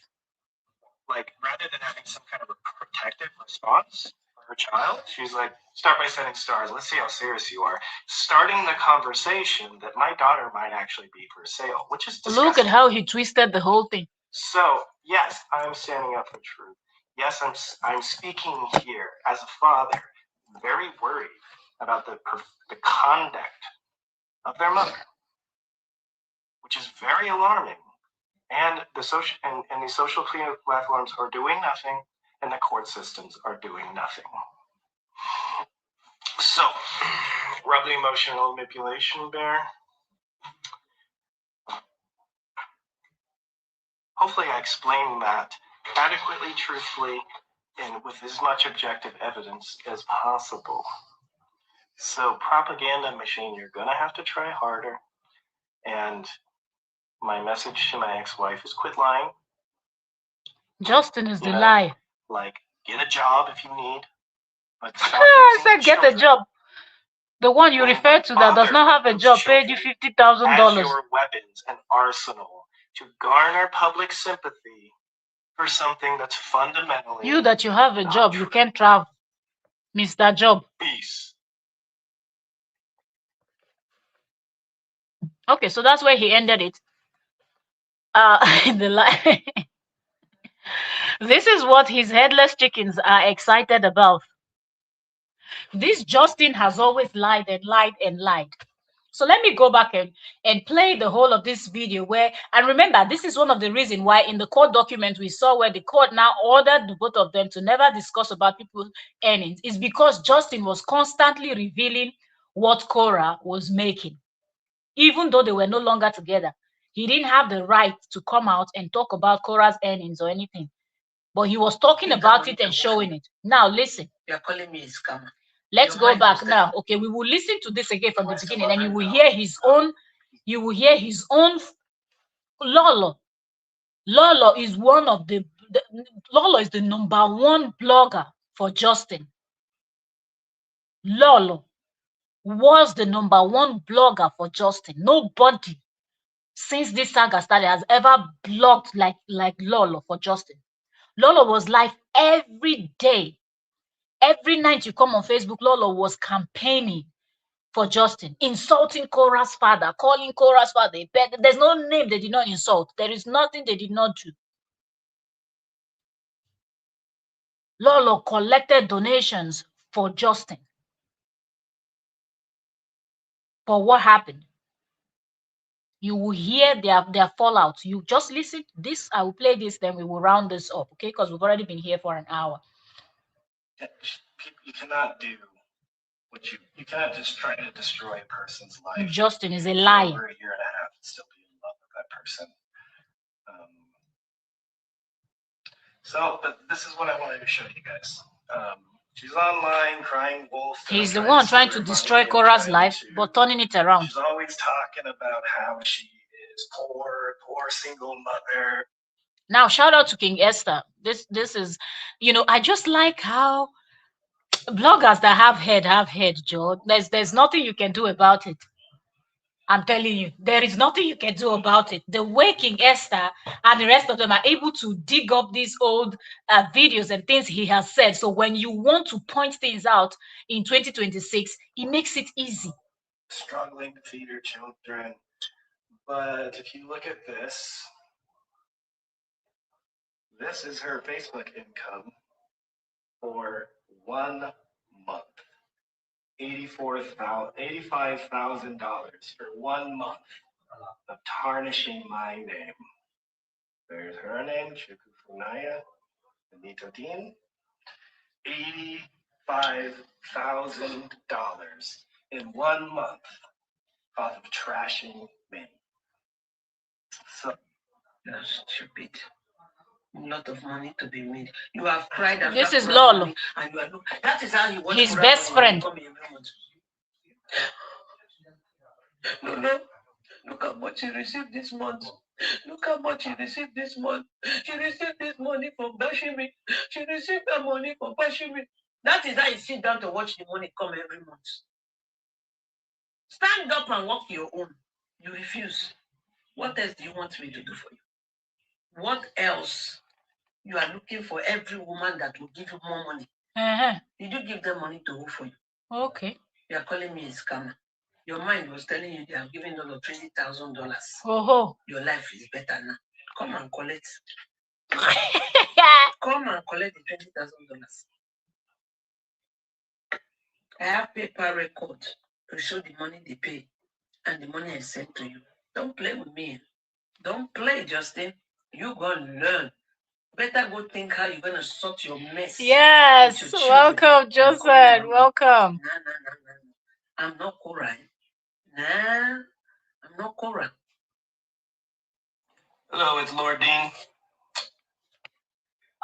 Like, rather than having some kind of a protective response for her child, she's like, start by setting stars. Let's see how serious you are. Starting the conversation that my daughter might actually be for sale, which is disgusting. Look at how he twisted the whole thing. So, yes, I'm standing up for truth. Yes, I'm speaking here as a father, very worried about the conduct of their mother, which is very alarming. And the social platforms are doing nothing, and the court systems are doing nothing. So, rub the emotional manipulation, Bear. Hopefully I explained that adequately, truthfully, and with as much objective evidence as possible. So, propaganda machine, you're going to have to try harder. And my message to my ex-wife is quit lying. Justin is the lie. Like, get a job if you need. But stop I said get a job. The one you refer to that does not have a job paid you $50,000. As your weapons and arsenal to garner public sympathy for something that's fundamentally you that you have a job, you can't travel. Mr. Job. Peace. Okay, so that's where he ended it. This is what his headless chickens are excited about. This Justin has always lied and lied and lied. So let me go back and play the whole of this video and remember, this is one of the reasons why in the court document we saw where the court now ordered the both of them to never discuss about people's earnings, is because Justin was constantly revealing what Korra was making. Even though they were no longer together, he didn't have the right to come out and talk about Korra's earnings or anything. but he was talking about it and showing it. Now listen. You're calling me a scammer. Let's go back now. Okay, we will listen to this again from the beginning, and you will hear his own. You will hear his own. Lolo. Lolo is one of the Lolo is the #1 blogger for Justin. Lolo was the #1 blogger for Justin. Nobody since this saga started has ever blogged like Lolo for Justin. Lolo was live every day. Every night you come on Facebook, Lolo was campaigning for Justin, insulting Korra's father, calling Korra's father a beggar. There's no name they did not insult. There is nothing they did not do. Lolo collected donations for Justin. For what happened? You will hear their fallout. You just listen. This I will play this, then we will round this up, okay? Because we've already been here for an hour. You cannot do what you cannot just try to destroy a person's life. Justin is a liar. For a year and a half and still be in love with that person. But this is what I wanted to show you guys. She's online crying wolf. He's the one trying to destroy Korra's life, but turning it around. She's always talking about how she is poor single mother. Now, shout out to King Esther. This is, I just like how bloggers that have head, Joe. There's nothing you can do about it. I'm telling you, there is nothing you can do about it. The way King Esther and the rest of them are able to dig up these old videos and things he has said. So when you want to point things out in 2026, it makes it easy. Struggling to feed her children. But if you look at this is her Facebook income for 1 month. $85,000 for 1 month of tarnishing my name. There's her name, Chukwufunaya Anita Dean. $85,000 in 1 month off of trashing me. So that's stupid. A lot of money to be made. You have cried. This is Lolo. And you are that is how you want his best friend. No. Look how much he received this month. Look how much he received this month. She received this money from Bashimi. She received that money from Bashimi. That is how you sit down to watch the money come every month. Stand up and work your own. You refuse. What else do you want me to do for you? What else? You are looking for every woman that will give you more money. Did you give them money to who for you? Okay. You are calling me a scammer. Your mind was telling you they have given you $20,000. Oh. Your life is better now. Come and collect. Come and collect the $20,000. I have paper record to show the money they pay and the money I sent to you. Don't play with me. Don't play, Justin. You go learn. Better go think how you're gonna sort your mess. Yes, welcome, Joseph. Welcome. No. I'm not Korra. Nah, I'm not Korra. Hello, it's Lord Dean.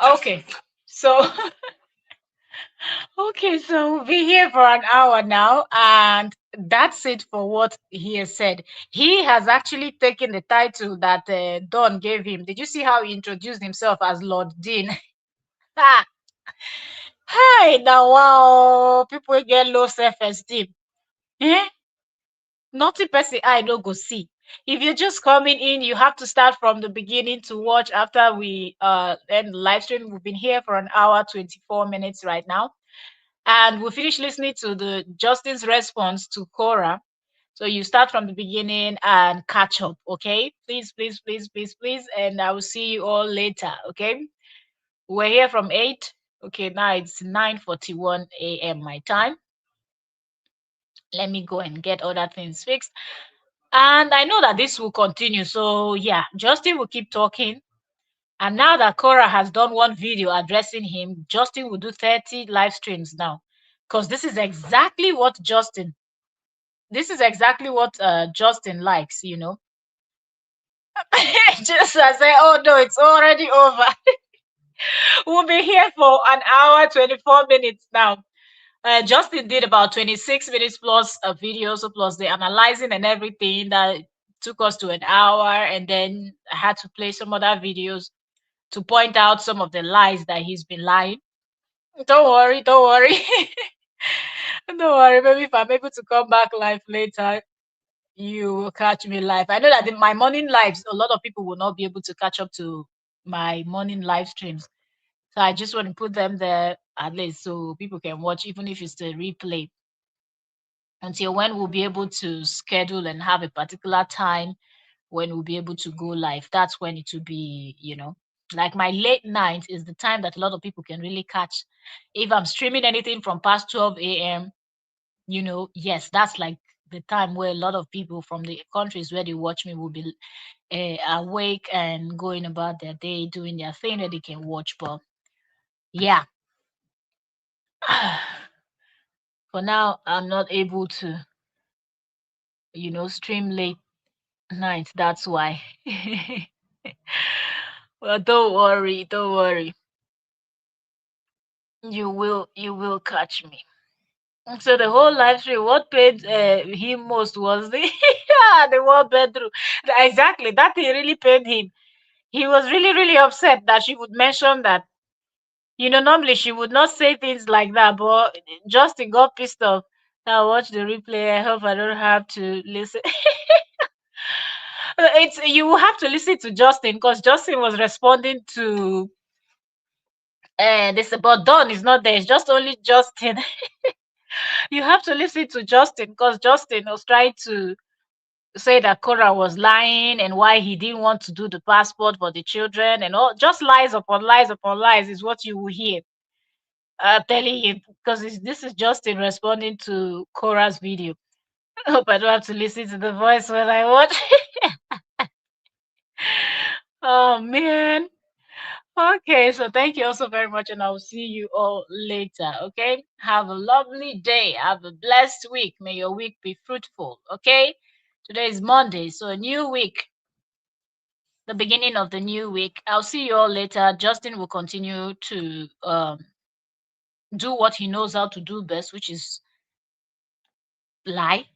Okay, so we'll be here for an hour now, and that's it for what he has said. He has actually taken the title that Don gave him. Did you see how he introduced himself as Lord Dean? Hi, now wow, people get low self-esteem. Nothing person I don't go see. If you're just coming in, you have to start from the beginning to watch after we end the live stream. We've been here for an hour, 24 minutes right now. And we'll finish listening to the Justin's response to Korra. So you start from the beginning and catch up, okay? Please. And I will see you all later, okay? We're here from 8. Okay, now it's 9:41 a.m. my time. Let me go and get other things fixed. And I know that this will continue. So yeah, Justin will keep talking. And now that Korra has done one video addressing him, Justin will do 30 live streams now. Because this is exactly what Justin likes, Just I say, oh no, it's already over. We'll be here for an hour, 24 minutes now. Justin did about 26 minutes plus a video, so plus the analyzing and everything that took us to an hour. And then I had to play some other videos to point out some of the lies that he's been lying. Don't worry, don't worry. Don't worry, maybe if I'm able to come back live later, you will catch me live. I know that in my morning lives, a lot of people will not be able to catch up to my morning live streams. So I just want to put them there at least so people can watch, even if it's a replay. Until when we'll be able to schedule and have a particular time when we'll be able to go live. That's when it will be, like my late night is the time that a lot of people can really catch. If I'm streaming anything from past 12 a.m., yes, that's like the time where a lot of people from the countries where they watch me will be awake and going about their day, doing their thing that they can watch. But yeah, for now, I'm not able to, stream late night. That's why. Well, don't worry, don't worry. You will catch me. So the whole live stream, what paid him most was the the 1 bedroom. Exactly, that thing really paid him. He was really, really upset that she would mention that. Normally she would not say things like that, but Justin got pissed off. Now watch the replay. I hope I don't have to listen. It's you will have to listen to Justin because Justin was responding to this, but Don is not there. It's just only Justin. You have to listen to Justin because Justin was trying to say that Korra was lying and why he didn't want to do the passport for the children and all. Just lies upon lies is what you will hear. Telling you because this is Justin responding to Korra's video. I hope I don't have to listen to the voice when I watch. Oh man. Okay, so thank you also very much, and I will see you all later. Okay, have a lovely day. Have a blessed week. May your week be fruitful. Okay, today is Monday, so a new week, the beginning of the new week. I'll see you all later. Justin will continue to do what he knows how to do best, which is lie,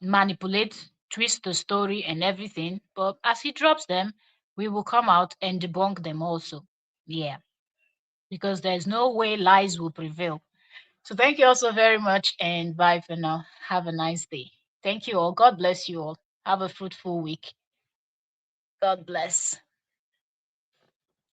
manipulate, twist the story, and everything. But as he drops them, we will come out and debunk them also. Yeah, because there's no way lies will prevail. So thank you also very much and bye for now. Have a nice day. Thank you all. God bless you all. Have a fruitful week. God bless.